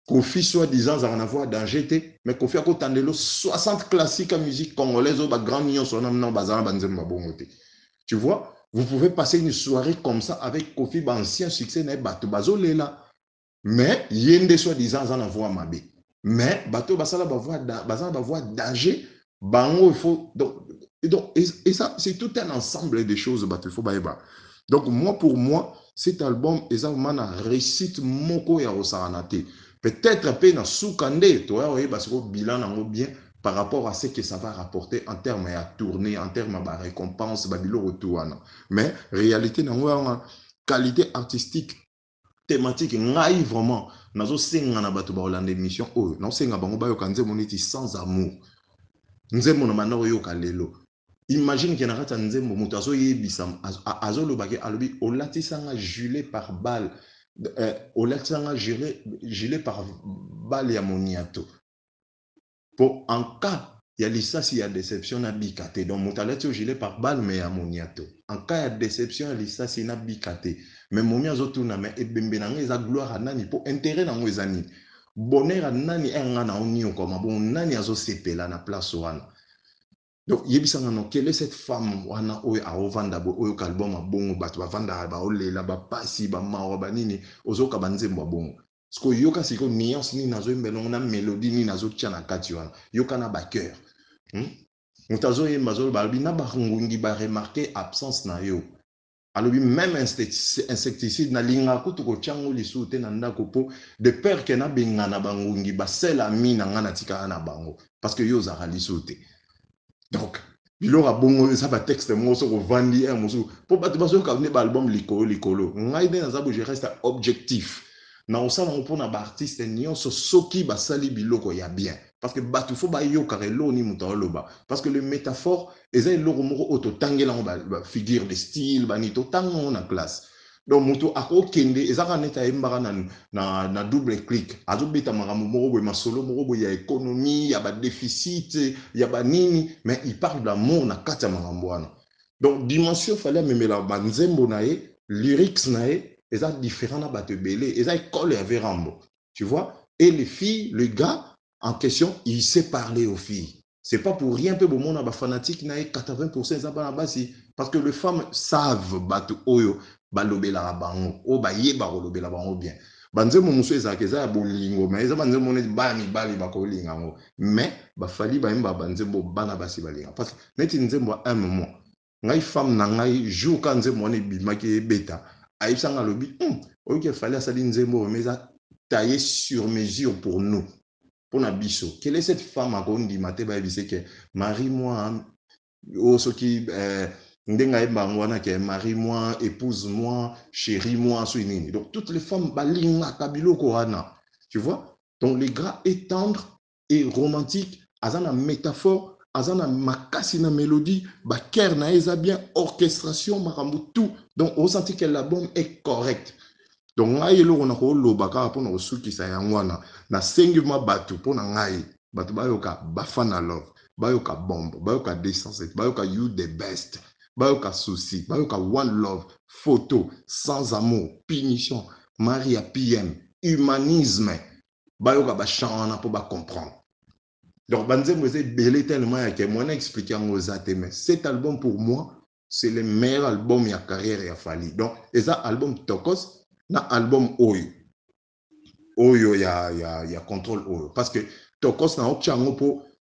Kofi soi-disant en avoir danger mais Kofi a kotandelo 60 classiques à musique congolaise au grand million son nom bazana banzemba bongote. Tu vois, vous pouvez passer une soirée comme ça avec Kofi ancien succès na bato bazolela. Mais yende soi-disant en avoir mabé. Mais bato basala bazana ba voir danger, bango il faut donc et ça c'est tout un ensemble de choses bato il faut baeba. Donc moi pour moi cet album est vraiment un réussite moko ya osaranate. Peut-être peu na soukande toi parce que bilan nango bien par rapport à ce que ça va rapporter en termes à tournée, en termes à récompense, babilo retour. Mais réalité nango qualité artistique thématique ngai vraiment nazo senga na bato ba Hollande émission oh non senga bango ba yo kanze moniti sans amour. Nzemo na manoro yo kalelo. Imagine qu'il y a un nzembo moto azo yebisa azo lobake alobi olatisanga gilet par balle olatisanga gilet par balle ya moniato. Pour en cas il y a l'issas, il y a déception à bicate. Donc moto alati gilet par balle mais ya moniato. En cas il y a déception l'issas il na bicate. Mais momi azo tuna mais ebembe nanga eza gloire à nani pour intérêt nango ezani. Bonheur à nani engana onio comme bon nani azo sepela na place wana. Donc, quelle est cette femme wana oyo aovanda bo oyo kalbum abongo bato bavanda ba olela ba pasi ba mawa ba nini ozoka banzembo abongo. Sko yoka siko nuance ni nazo mbelongo na mélodie ni nazo tia na kati wana. Yoka na ba cœur. Mutazo yemba zo ba na ba ngungi ba remarquer absence na yo. Alobi même insecticide na linga kutu ko chango lisu te na ndako po de peur que na bengana bangungi ba sel ami na ngana tika na bango parce que yo za lisu te. Donc, il aura bon ça va texte moi sur vandi un mosu pour battre baso ka venir album likolo ngaide na zabo je reste objectif na osala on pona ba artiste nyonso soki ba sali biloko ya bien parce que batu faut ba yo karelo ni mutaloba parce que le métaphore eza eloko moko auto tangela ba figure de style ba ni to tango na classe. Donc moto akokende ezaka neta embara na double clic azobeta makambo moko boye masolo moko boye ya économie ya ba déficit ya ba nini mais il parle d'amour na kati ya makambo wana. Donc dimension fallait memela banzembo na ye lyrics na ye eza différent na bato belé eza école ya Verambo tu vois. Et les filles le gars en question il sait parler aux filles. C'est pas pour rien que bon monde ba fanatique na 80% eza ba basi parce que les femmes savent bato oyo balobela bango o ba yeba kolobela bango bien banzemo muso ezaka eza ya bolingo mais eza banzemo neti bani bali bakolinga ngo mais bafali bayemba banzembo bana basi balinga parce que neti nzembo un moment ngai femme na ngai jour quand nzembo wana ebimaki ebeta ayebisanga alobi oyoki efali asali nzembo mais eza taillé sur mesure pour nous pour na biso. Quelle est cette femme akondima te bayebise ke marie-moi o soki ndenga ebangwana ke marie-moi, épouse-moi, chérie-moi, nini. Donc toutes les femmes balinga kabilo korana. Tu vois? Donc les gras est tendre et romantique, azana métaphore, azana makasi na mélodie, ba ker na eza bien orchestration makambo tout. Donc on senti que l'album est correct. Donc ngai eloko na ko lobaka pona osukisa yangwana na sengi ma batu pona ngai batu bayoka bafana love bayoka bombe bayoka décence bayoka you the best bayoka souci bayoka one love photo sans amour punition Maria PM humanisme bayoka bachana pour ba comprendre. Donc banzembo c'est belé tellement que moi na expliquer en ozate mais cet album pour moi c'est le meilleur album ya carrière ya Fally. Donc et ça album Tokos na album oyo ya contrôle oyo parce que Tokos na ochango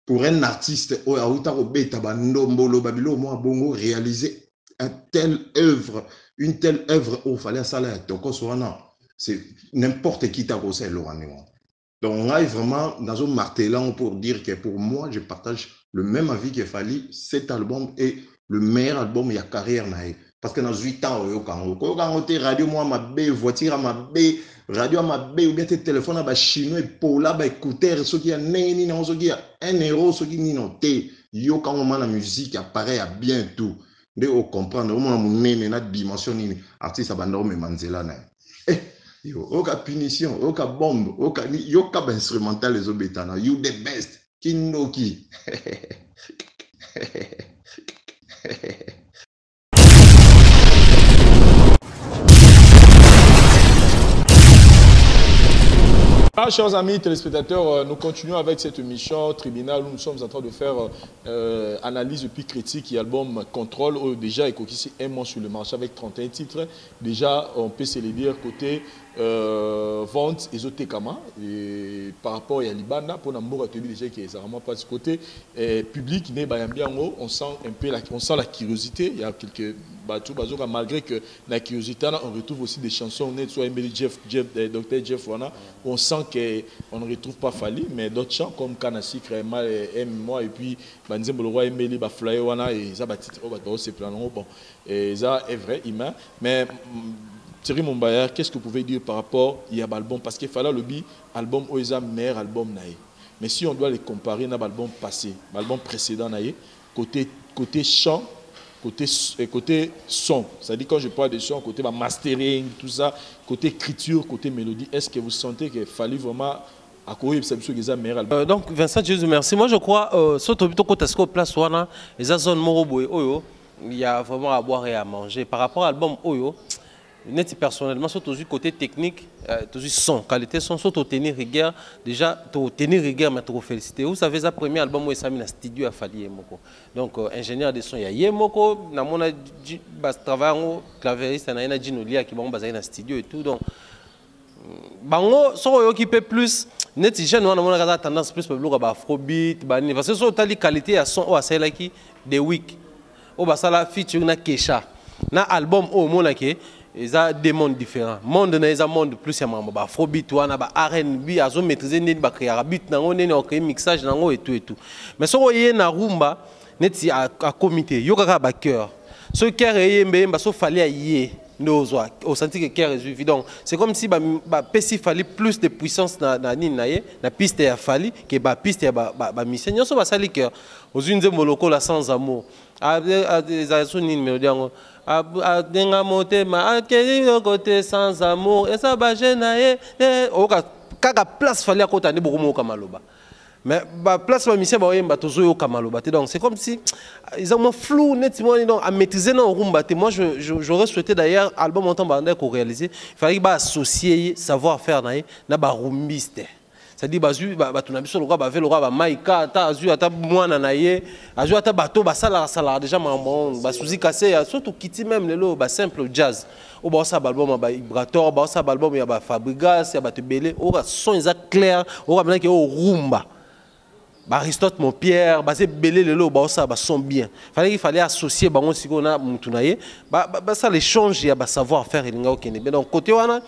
pour un artiste oyo auta ko beta bandombolo babilo mo bongo réaliser une telle œuvre au fallait ça là Tokos wana c'est n'importe qui ta ko c'est lorano. Donc on a vraiment dans un martelant pour dire que pour moi je partage le même avis qu'il Fally. Cet album est le meilleur album ya carrière nae. Parce que dans 8 ans, quand radio, moi, ma bé, voiture, ma bé, radio, ma bé, ou bien tes téléphones, ma chinois, pour là, ma écouteur, ce qui a n'est ce qui a 1 euro, ce qui n'est noté. Yo, quand on la musique, apparaît à bien tout. De on comprendre, on a mon nez, na dimension, artiste, abandon, mais manzela, eh, yo, aucun punition, aucun bombe, aucun, yo, cap instrumental, les obétana, you the best, Kindoki. Ah, chers amis téléspectateurs, nous continuons avec cette émission Tribunal où nous sommes en train de faire analyse puis critique et album Contrôle. Déjà, il y a un mois sur le marché avec 31 titres. Déjà, on peut se le dire côté vente Ezotekama et par rapport à Libanda pour n'amour déjà qui est vraiment pas du côté public on sent un peu la curiosité. Il y a quelques bateaux malgré que la curiosité on retrouve aussi des chansons soit Dr Jeff Wana on sent qu'on ne retrouve pas Fally mais d'autres chants comme Kanasi Krema et moi et puis Banzembo le roi Emeli Baflaye Wana et ça titre c'est plan bon et ça est vrai humain mais Thierry Mombaya, qu'est-ce que vous pouvez dire par rapport à l'album? Parce qu'il fallait le album Oeza meilleur album naïe. Mais si on doit les comparer à l'album passé, l'album précédent naïe, côté côté chant, côté son. C'est-à-dire quand je parle de son, côté mastering, tout ça, côté écriture, côté mélodie, est-ce que vous sentez qu'il fallait vraiment donc Vincent, Jésus, merci. Moi je crois surtout que place les zones moroboy il y a vraiment à boire et à manger par rapport à l'album Oyo. Net personnellement surtout du côté technique, toujours son qualité son surtout tenir rigueur déjà tenir rigueur mais trop féliciter. Vous savez ça premier album où il s'est mis dans studio à Fali Moko. Donc ingénieur de son il y a Yemoko na mon travail clavieriste na ina Ginolia qui va baser dans studio et tout donc bango so occupé plus net jeune on a tendance plus pour le afrobeat bani parce que so tali qualité à son au asela qui The Week au basala featuring na Kesha na album au monake ils ont des mondes différents monde na ils monde plus ya mambo afrobeat wana ba R&B azo maîtriser ni ba créer beat na ngone ni ok mixage na ngo et tout mais so yé na rumba net à comité yo kaka ba cœur ce cœur yembe ba so fallait yé au senti que cœur est donc c'est comme si il fallait plus de puissance na piste ya fali que ba piste ya ba mission so ba sali cœur aux une moloko la sans amour a des azuni mélodie ngo a denga motema a keli côté sans amour et ça ba jenaye o ka place fali akota ne beaucoup mo kamaloba. Mais la place de la mission, donc c'est comme si ils ont flou nettement à maîtriser dans rumba. Moi, j'aurais souhaité d'ailleurs album en temps qu'on réaliser. Il fallait associer savoir-faire na ba rumbiste. C'est-à-dire tu n'as pas le roi le roi maïka ta azu ata mwana na ye azu ata bato basala sala déjà mamon ba souzi cassé surtout kiti même le ba simple jazz. Au bas ça album ba vibrator ba ça album ya ba Fabrigas ya ba tebele au son exact clair au ba que au rumba. Aristote mon Pierre, c'est belé le lot, ça son bien. Il fallait associer bango si on a mutunaye, ça l'échange et savoir faire il ngao kene. Donc côté wana,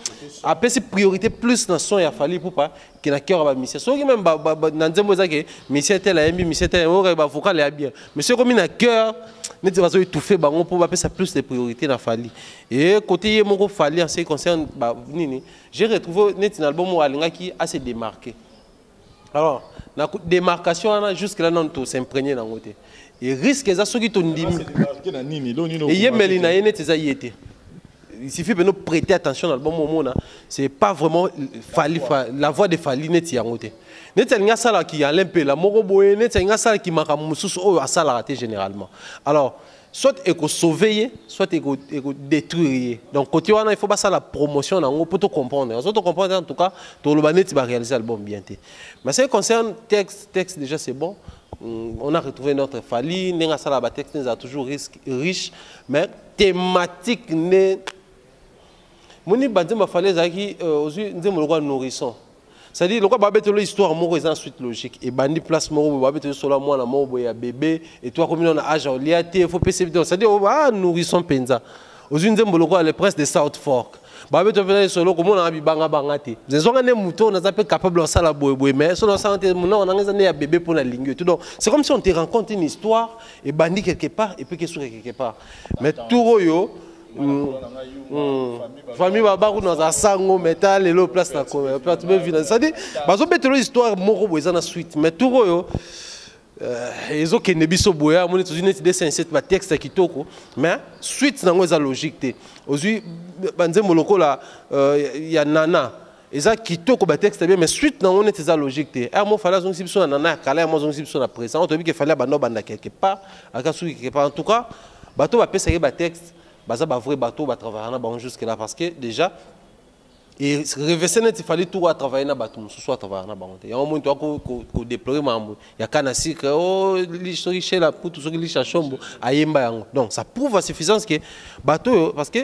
après c'est priorité plus dans son ya fallait pour pas qu'il na cœur ba mission. So même dans nzembo za ke mission tel a mission tel o ba vocal est bien. Mais c'est comme na cœur, net va so étouffer bango pour pas ça plus de priorité na fallait. Et côté mon fallait en ce qui concerne nini, j'ai retrouvé net un album où alinga qui assez démarqué. Alors, la démarcation jusque-là, non, tout s'imprégner dans le côté. Et risque, c'est ce qui t'ont dit. Et il y a il suffit de nous prêter attention dans le bon moment. C'est pas vraiment la voix de Fali net y a côté. Net y a ça qui a l'impé la moroboé, net y a ça qui m'a ramoussous au à ça la raté généralement. Alors, soit éco sauver, soit éco détruire. Donc côté on il faut pas ça la promotion pour tout comprendre. Pour tout comprendre en tout cas, tout le banet va réaliser l'album bien. Mais ce qui concerne texte déjà c'est bon. On a retrouvé notre Fali, n'enga ça la texte nous a toujours riche, mais thématique né. Moni bandé m'a fallu zaki aujourd'hui nous le roi nourrisson. C'est-à-dire, le roi Babette, l'histoire est ensuite logique. Et bandi place moro, Babette, sur moi, la mort, il y a bébé, et toi, comme on a âge, il faut passer. C'est-à-dire, nourrisson penza. Aux unes le roi, le prince de South Fork. Babette, venait sur l'eau, comme on a mis banga bangati. Ils ont un mouton, on a pas capable de ça, mais sur la santé, on a un bébé pour la ligne. Donc, c'est comme si on te raconte une histoire, et bandi quelque part, et puis quelque chose quelque part. Mais tout royo. Famille babaru dans un sango métal et l'eau place la comme tu peux vivre ça dit bazo betelo histoire moko boza na suite mais tout royo ezo kende biso boya moni tozine ti dessin cette ba texte kitoko mais suite nango eza logique te ozui banze moloko la ya nana eza kitoko ba texte bien mais suite nango net eza logique te er mo fala zongi biso na nana kala mo zongi biso na présent on te dit que fallait bando banda quelque part aka suki quelque part en tout cas bato ba pesa ba texte bah ça va vrai bateau va travailler là bas jusque là parce que déjà et reverser net il fallait tout à travailler là bateau ce soit travailler là bas il y a un moment toi qu'on déployer mambo il y a canasi que oh l'histoire chez la pour tout ce qui lit chachombo ayemba yango donc ça prouve à suffisance que bateau parce que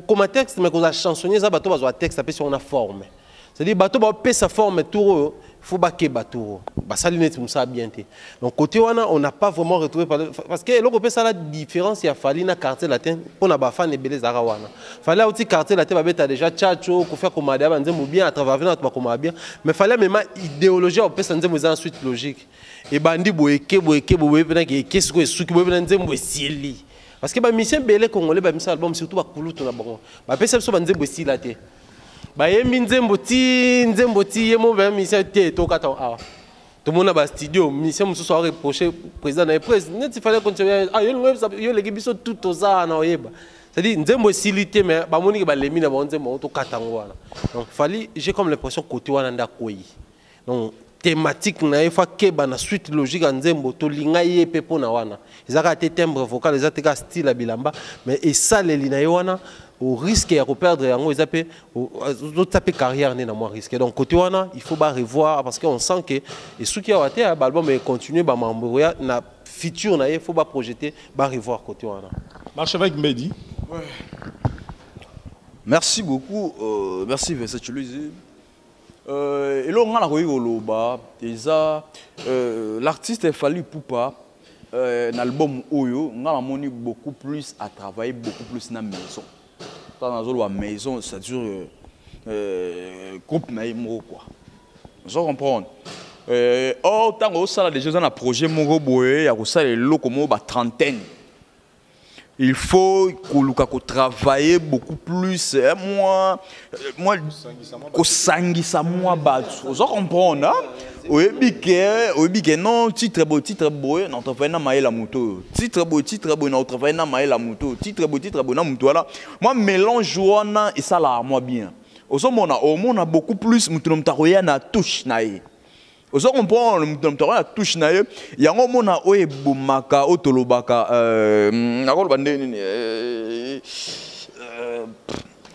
comme texte mais qu'on a chansonnier ça bateau va texte après si on a forme c'est-à-dire bateau va payer sa forme tout faut baquer bateau bah ça lunette comme ça bien té donc côté on n'a pas vraiment retrouvé parce que l'on ça la différence il a fallu na quartier latin pour na ba fan et belé zarawana fallait aussi quartier latin ba beta déjà tchatcho pour faire comme madame nzembo bien à travers notre comme bien mais fallait même idéologie on peut ça nzembo ensuite logique et bandi boyeke pena que ce que suki boye nzembo sieli parce que ba mission belé congolais ba mission album surtout ba kulutu na bango ba pesa so ba nzembo silate ba yembi nzembo ti yemo ba mission te to kata ah tout le monde a un studio, mission nous soit reproché président de presse. Il fallait continuer. Ah, il les biso tout aux ans na oyeba. C'est-à-dire nzembo silité mais ba moni ba lemi na ba nzembo to katangwa. Donc fallait j'ai comme l'impression côté wana nda koyi. Donc thématique na efa ke ba na suite logique nzembo to linga yepe pona wana. Ezaka te timbre vocal, ezaka te style bilamba mais et ça les lina wana au risque de perdre yango ezapé au taper carrière né na moi risque. Donc côté wana il faut ba revoir parce qu'on sent que et ceux qui ont été album mais continuer ba mamboya na futur na il faut ba projeter ba revoir côté wana. Marche avec Mehdi. Ouais. Merci beaucoup, merci Vincent Chiluizi. Et là, on a l'artiste Fally Ipupa, un album Oyo, on a beaucoup plus à travailler, beaucoup plus dans la maison. Dans la maison, ça dure groupe naïmo quoi. Vous comprenez? Or, tant que ça, déjà dans le projet Moro Boye, il y a ça les locaux comme trentaine. Il faut qu'on travaille beaucoup plus. Moi, qu'on s'anguisse à moi battre. Vous comprenez? Oui, bien non, titre beau, non travaille na maïla moto. Titre beau, non travaille na maïla moto. Titre beau, na moto là. Moi mélange wana et ça là moi bien. Au on a beaucoup plus mutunom taroya na touche naïe. Vous comprenez, nous avons touché na ye. Il y a un moment où il bomaka, otolobaka,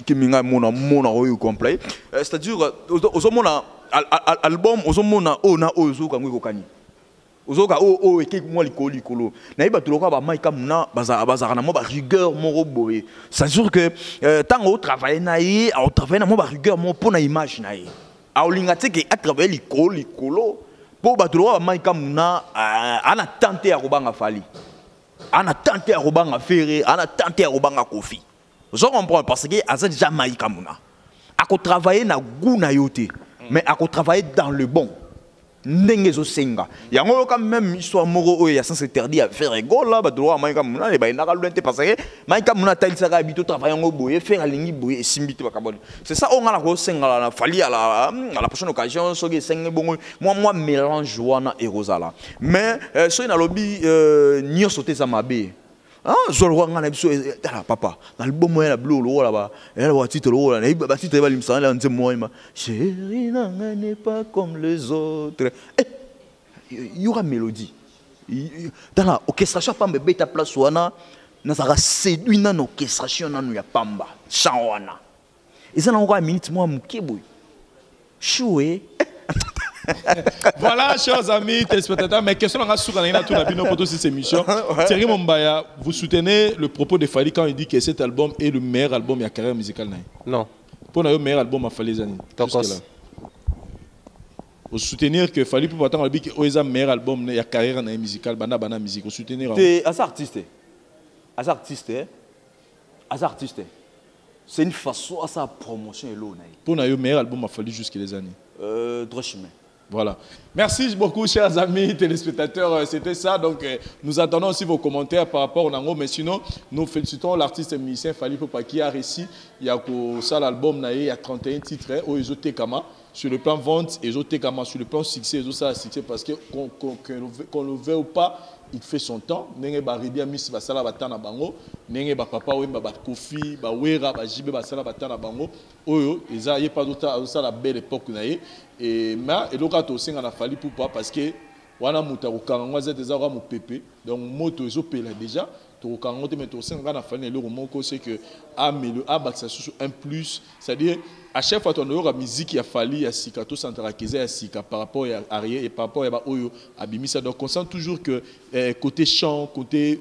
qui minga mona oyo complet. C'est-à-dire, au moment album, au moment où on a ozo comme kokani. Ozoka o eke moi likolo. Na iba tuloka ba maika muna bazara na mo ba rigueur mo boye. C'est-à-dire que tant au travail na ye, au travail na mo ba rigueur mo pour na image na ye. Aulingati à travers l'icolo pour battre maïka muna ana tenté à robanga Fally ana tenté à robanga Ferré ana tenté à robanga Kofi je comprends parce que azad jamaïka muna à travailler na goût na yote mais à travailler dans le bon Nengezo senga. Il y a quand même histoire moro il y a sens interdit à faire rigole là, bah droit maïka muna les bah n'a pas parce que maïka muna taille ça habitué travailler en boye faire aligner boye simbiti ba kabone. C'est ça on a la senga la Fally à la prochaine occasion so que senga bon moi mélange wana et rosala. Mais so ina lobby nyo sauter ça mabe. Ah, zolwa ngana biso tala papa. L'album moi la bleu lo là-bas. Elle va titre lo là, ba titre va limsa là nzemo moi. Chérie nanga n'est pas comme les autres. Il y aura mélodie. Dans la orchestration pamba beta place wana na sera séduit na orchestration na ya pamba. Chant wana. Et ça na encore minute moi mukeboy. Choué. Voilà, chers amis téléspectateurs, mais question on a sur cette émission. Thierry Mombaya, vous soutenez le propos de Fally quand il dit que cet album est le meilleur album de la carrière musicale? Non. Pour le meilleur album à Fally Zani. Vous soutenez que Fally pour pourtant dit que c'est le meilleur album de la carrière musicale, bana musique. Vous soutenez? C'est un artiste. C'est une façon à sa promotion et l'eau. Pour le meilleur album à Fally jusqu'à les années. Droit chemin. Voilà. Merci beaucoup, chers amis téléspectateurs. C'était ça. Donc, nous attendons aussi vos commentaires par rapport au Nango. Mais sinon, nous félicitons l'artiste et musicien Fally Ipupa qui a réussi. Il y a ça l'album, il y a 31 titres. Au Ezote Kama. Sur le plan vente, Ezote Kama. Sur le plan succès, ça a succès parce que qu'on le veut ou pas, il fait son temps. Nenge ba ridia miss ba sala batana bango. Nenge ba papa wemba ba kofi, ba wera ba jibe ba sala batana bango. Oyo, eza yé pas d'autre ça la belle époque naie. Et mais et donc quand aussi on a fallu pour pas parce que wana muta kokanga zete za mu pepe. Donc moto ezo pela déjà. To kokanga te mais to aussi on a fallu le moko c'est que a baxa sur un plus, c'est-à-dire à chaque fois on aura musique a fallu à sikato centralisé à sika par rapport à arrière et par rapport à oyo abimisa. Donc on sent toujours que côté chant, côté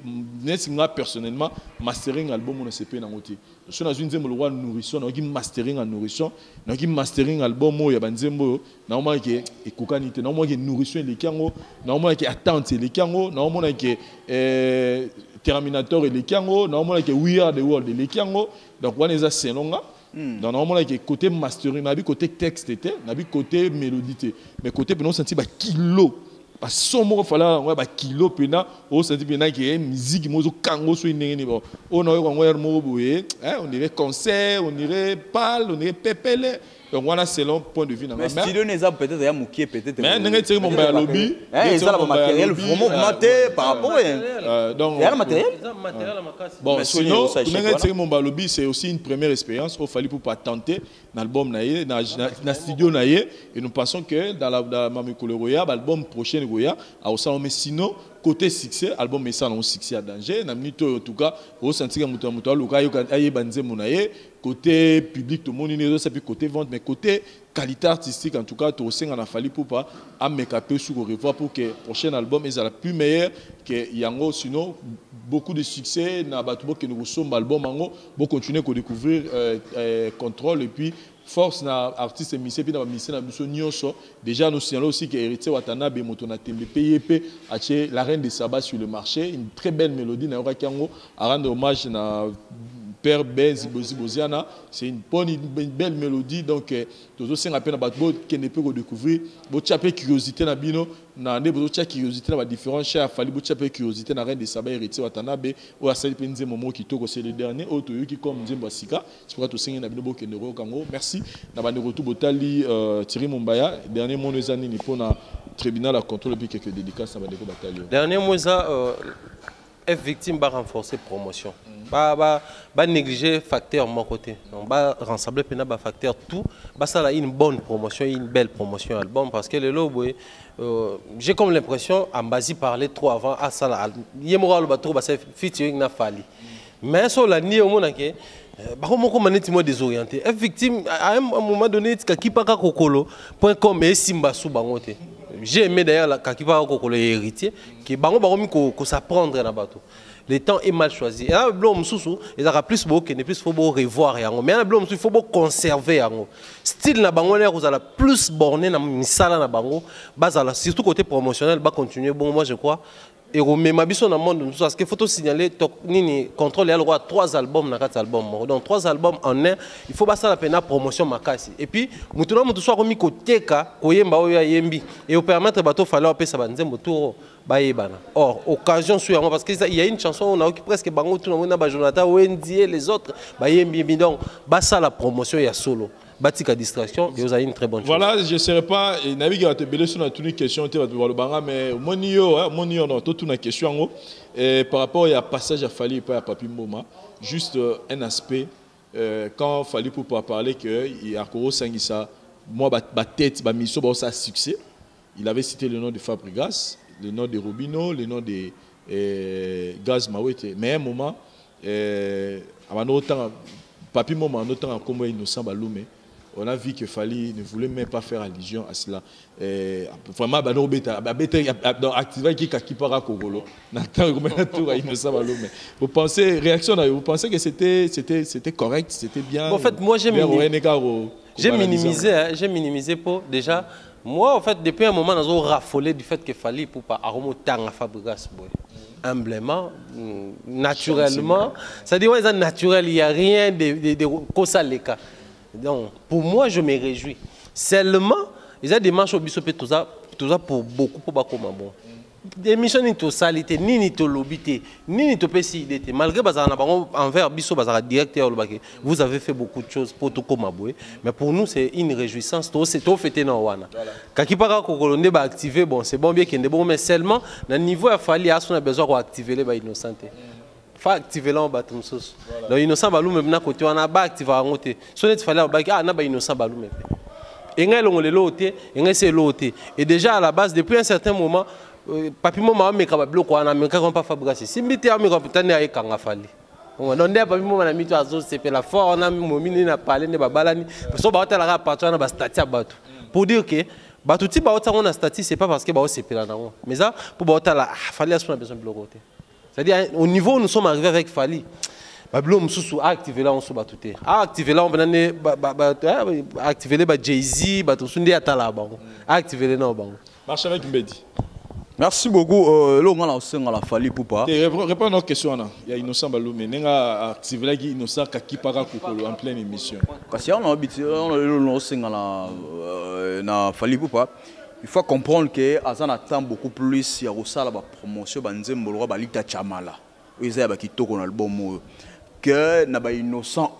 moi personnellement mastering album on se peut nangote. Je suis dans une roi nourrisson, on mastering en nourrisson, on mastering album oyo banzembo normalement que ekokanité, normalement que nourrisson les kango, normalement que attente les kango, normalement que Terminator et les kango, normalement que We Are the World et les kango. Donc on est à Senonga. Donc normalement côté mastering, nabi côté texte était, nabi côté mélodie, mais côté penon senti ba kilo, ba somo fala ba kilo pena, o senti pena que musique mozo kango so inengeni bon. On a eu mo boye, on dirait concert, on dirait pal, on dirait pepele. Donc voilà selon point de vue. Mais studio n'est pas peut-être un moukier peut-être. Mais n'est pas mon bail lobby. Il y a le matériel vraiment maté par rapport à. Donc il y a le matériel. Bon sinon n'est pas mon bail lobby c'est aussi une première expérience. Il fallait pour pas tenter l'album naïe dans studio naïe et nous pensons que dans la Mamikolo Roya l'album prochain Roya a aussi mais sinon côté succès album mais ça non succès à danger na minute en tout cas au sentir muto luka yo aye banze monaye côté public tout le monde ne sait plus côté vente mais côté qualité artistique en tout cas tout aussi on a fallu pour pas à make up sur revoir pour que prochain album est la plus meilleure que yango sinon beaucoup de succès na batubo que nous sommes album ango bon continuer à découvrir contrôle et puis force na artiste musicien puis na musicien na biso nyonso déjà nous signalons aussi que Héritier Watanabe moto na tembe PIP a la reine des sabbats sur le marché une très belle mélodie na yoka kango à rendre hommage na Père Benz Boziana, c'est une belle mélodie donc tous aussi rappelle na batbo qui ne peut redécouvrir bo chapé curiosité na bino na ne bo chapé curiosité na différents chers fali bo chapé curiosité na reine des sabbats Héritier Watanabe ou asali penze momo kitoko c'est le dernier auto qui comme Nzembo Sika c'est pourquoi tous na bino bo ke nero kango merci na bande retour botali Thierry Mumbaya dernier mot nos années ni pour na tribunal à contrôle puis quelques dédicaces na bande ko batalio dernier mot ça F victime va renforcer promotion ba négliger facteur de mon côté donc ba rassembler pena ba facteur tout ba ça là une bonne promotion une belle promotion album parce que le lobo j'ai comme l'impression en basi parler trop avant à ça là yemora le bateau ba featuring na fali mais sur la ni au monde que bah comment maneti moi désorienté F victime à un moment donné kakipaka kokolo.com et simba sou bangote j'ai aimé d'ailleurs la kakipaka kokolo héritier qui bango baromi ko s'apprendre na bateau le temps est mal choisi. Et là, blom sousou, il y a plus beau que ne plus faut beau revoir yango. Mais là, blom il faut beau conserver yango. Style na bango là, vous allez plus borné na misala na bango. Bazala surtout côté promotionnel, va continuer. Bon, moi je crois. Et mais ma biso na monde nous parce que faut signaler nini contrôle il y a le droit 3 albums na 4 albums. Donc 3 albums en un, il faut pas ça la peine promotion makasi. Et puis mutuna mutu soit remis côté ka koyemba oyo yembi et au permettre bateau falloir payer ça banzembo tour. Or, occasion sur parce qu'il y a une chanson on a presque bango tout le monde a Jonathan Wendy et les autres donc ça la promotion il y a solo batika distraction et vous avez une très bonne chose. Voilà, je ne serai pas naviguer à te belé sur toutes les questions le banga mais monio non toute une question par rapport à passage à Fali pas à Papi Moma juste un aspect quand Fali pour pas parler que il y a Koro Sangisa moi ba tête ba mission ba ça succès il avait cité le nom de Fabregas le nom de Robino, le nom de Gaz Mawete. Mais à un moment, Papi Moma, en autant comme innocent Baloumé, on a vu que Fali ne voulait même pas faire allusion à cela. Vraiment, activer qui para Kogolo. Vous pensez, réaction, vous pensez que c'était correct, c'était bien? En fait, moi j'ai minimisé pour déjà. Moi, en fait, depuis un moment, nous avons raffolé du fait qu'il fallait pour pas remonter à Fabregas. Humblement, naturellement. C'est-à-dire, c'est naturel, il n'y a rien de Kosaleka. Donc, pour moi, je me réjouis. Seulement, il y a des manches au bisop et tout ça pour beaucoup, pour beaucoup, bon. Des missions ni to salité ni to lobité ni to PCIDT malgré bazana envers biso bazara directeur vous avez fait beaucoup de choses pour tout comme aboué mais pour nous c'est une réjouissance to c'est to fêter na wana kakipaka kokolonde ba activer bon c'est bon bien qu'il bon mais seulement na niveau a fallu on a besoin de activer les ba innocenté fa activer là en batum sos donc innocent balou même na côté on a ba activer en côté so net fallait ba na ba innocent balou même et ngel on le loté et ngel c'est loté et déjà à la base depuis un certain moment Papi Moma me kabablo ko ana me ka pas Fabregas simbite a me ko pitane ay kanga fali on donne Papi Moma na mito azo c'est la fort on a momini na parler ne babalani so ba hotela ka patron na ba statut batu pour dire que batu ti ba hotela on a statut c'est pas parce que ba c'est pela na mais ça pour ba hotela fali a besoin de bloquer c'est-à-dire au niveau où nous sommes arrivés avec Fali bablo mususu activer là on so batute activer là on venane activer les ba Jay-Z batu sunde atala bango activer na bango marche avec Mbedi. Merci beaucoup. Là, on a aussi la Fali pour pas. Réponds à nos questions. Il y a Innocent Baloumé. Il y a activé Innocent Kakipara Kokolo en pleine émission. Parce qu'on a habitué, on a aussi la Fali pour pas. Il faut comprendre que Azan attend beaucoup plus. Il y a aussi la promotion de Mbolo Balita Chamala. Il y a qui tourne un album que na ba innocent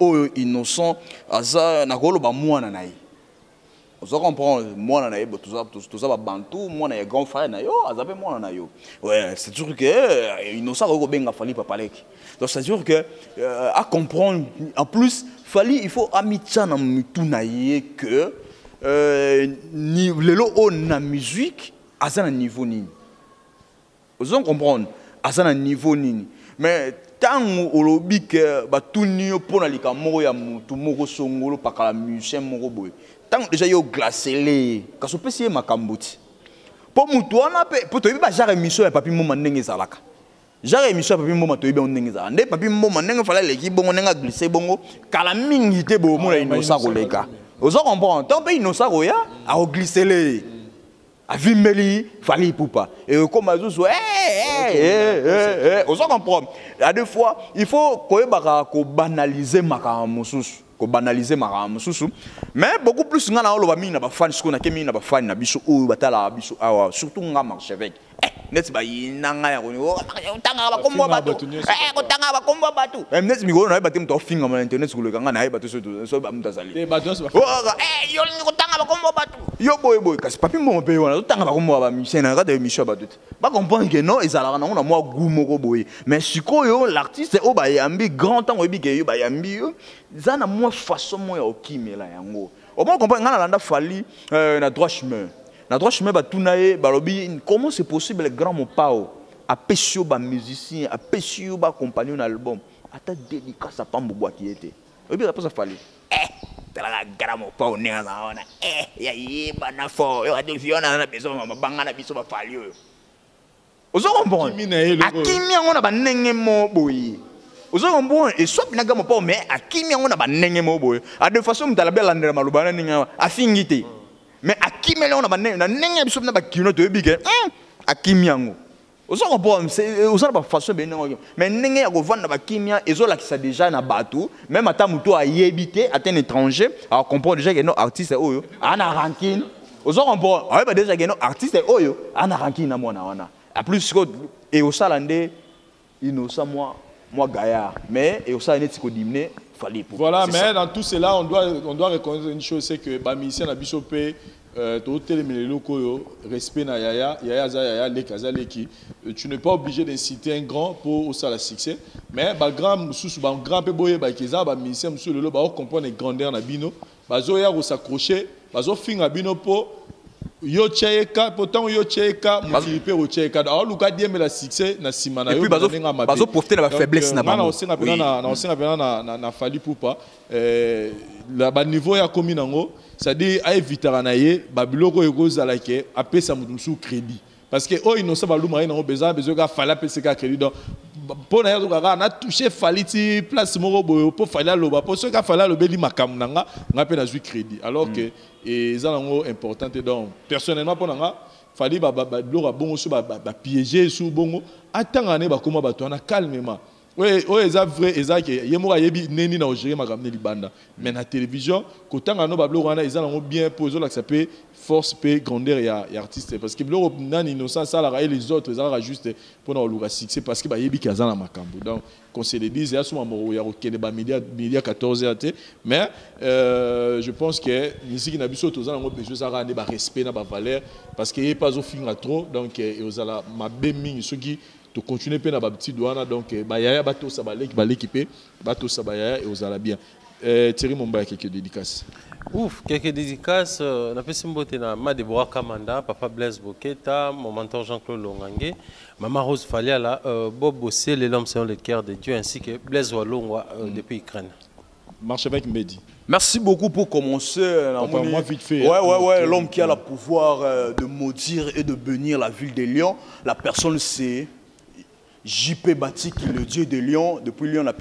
Azan na golo ba mwana naï. Vous comprenez, moi, on a tout ça, Bantou, moi, on a grand frère, moi, on a ouais, c'est sûr que innocent, il fallait pas parler. Donc, c'est sûr que, à comprendre, en plus, il faut amicher dans tout que, la musique, à un niveau ni. Vous comprenez, à un niveau ni. Mais, tant au lobby que, tout n'y a pas de tout le monde songolo, pas la musicien, tant déjà yo glacé les quand on peut essayer ma camboute pour mutuana pour toi ba jare émission ya papi moma ndenge zalaka jare émission ya papi moma to ibe ndenge zalaka nde papi moma ndenge fala leki bongo ndenge glissé bongo kala mingi te bo mona inosa koleka ozo comprendre tant pe inosa koya a glissé les a vimeli fali poupa et comme azuzo ozo comprendre la deux fois il faut koyeba ko banaliser makambo mususu ko banaliser makambo mususu mais beaucoup plus nga na oloba mina ba fan siko na kemi na ba fan na biso o batala biso awa surtout nga marche avec net ba yinanga ya ko tanga ba kombo batu ko tanga ba kombo batu net mi go na ba tem to finga na internet ko le nga na ba to so ba mutazali yo ko tanga ba kombo batu yo boy kasi papi mo pe wana to tanga ba kombo ba mission na ka de mission ba tout ba comprendre que non ezala na na moi goût moko boy mais sikoyo l'artiste o ba yambi grand temps o bi ke yo ba yambi yo zana moi façon moi ya okimela yango au moins comprendre nga na landa fali na droit chemin ba tunaye ba lobi comment c'est possible le grand mopao a pesio ba musicien a pesio ba compagnon na album ata dédicace à pambo bois qui était obi ça pas fali tala grand mopao nenga na ona ya yeba na fo yo ade fiona na beso mabanga na biso ba fali yo ozo comprendre akimi yango na ba ndenge mo boyi ozo comprendre et soit na gamo pas mais akimi yango na ba ndenge mo boyi a de façon mutala landela malubana ninga afingite mais akimi yango na ba ndenge na ndenge biso na ba kino to ebike akimi yango ozo comprendre c'est ozo ba façon be ndenge mais ndenge ya ko vendre ba kimia ezo la qui ça déjà na bateau même ata muto a yebité ata un étranger a comprendre déjà que non artiste oyo ana ranking ozo comprendre a ba déjà que non artiste oyo ana ranking na mona wana a plus et au salande innocent moi gaillard mais et au salande tiko dimné fallait pour voilà mais ça. Dans tout cela on doit reconnaître une chose c'est que ba musicien na bisopé to telemele lokoyo respect na yaya za yaya le kazaleki tu n'es pas obligé d'inciter un grand pour au sala succès mais ba grand sous ba grand pe boye ba keza ba musicien sous le lo ba comprendre grandeur na bino ba zo ya ko s'accrocher ba zo finga bino po yo cheka pourtant yo cheka mutilipe o cheka alors luka dieme la succès na simana yo ba zo profiter na ba faiblesse na ba na osenga pena na fali poupa la ba niveau ya komi nango c'est-à-dire à éviter na ye ba biloko ekozala ke apesa mutu sous crédit parce que oh innocent ba luma na besoin ka fala pesa ka crédit donc pour na yoka na toucher faliti place moko boyo pour fala loba pour ce ka fala lobeli makam nanga nga pe na zu crédit alors que et ça nango important donc personnellement pour nanga fali ba biloko bongo so ba piéger sous bongo atanga ne ba koma ba to na calmement oui, c'est vrai, c'est que yemo yebi neni na ogéré makamne libanda. Mais na télévision, kotanga no bablo wana ils ont bien posé là que ça peut force peut grandeur et artiste parce que blo nani innocent ça la et les autres ils ont juste pour na luka succès parce que ba yebi kazana makambo. Donc qu'on se le dise ya suma mo ya okene ba media 14 h mais je pense que musique na biso tozana ngo besoin ça rendre ba respect na ba valeur parce que y pas au fin trop donc et aux ala mabe mingi ceux qui to continuer pe na ba petit douana donc ba yaya bato ça ba l'équipe bato ça ba yaya et aux ala bien Thierry Momba quelques dédicaces ouf quelques dédicaces na pesi mbote na Madeboa Kamanda papa Blaise Boketa mon mentor Jean-Claude Longange maman Rose Faliala Bob Bossé l'homme selon le cœur de Dieu ainsi que Blaise Walongwa depuis Ukraine marche avec Mehdi. Merci beaucoup pour commencer. Moi, vite fait. Ouais, l'homme qui a le pouvoir de maudire et de bénir la ville de Lyon. La personne, c'est JP Bati, qui est le dieu de Lyon. Depuis Lyon, on a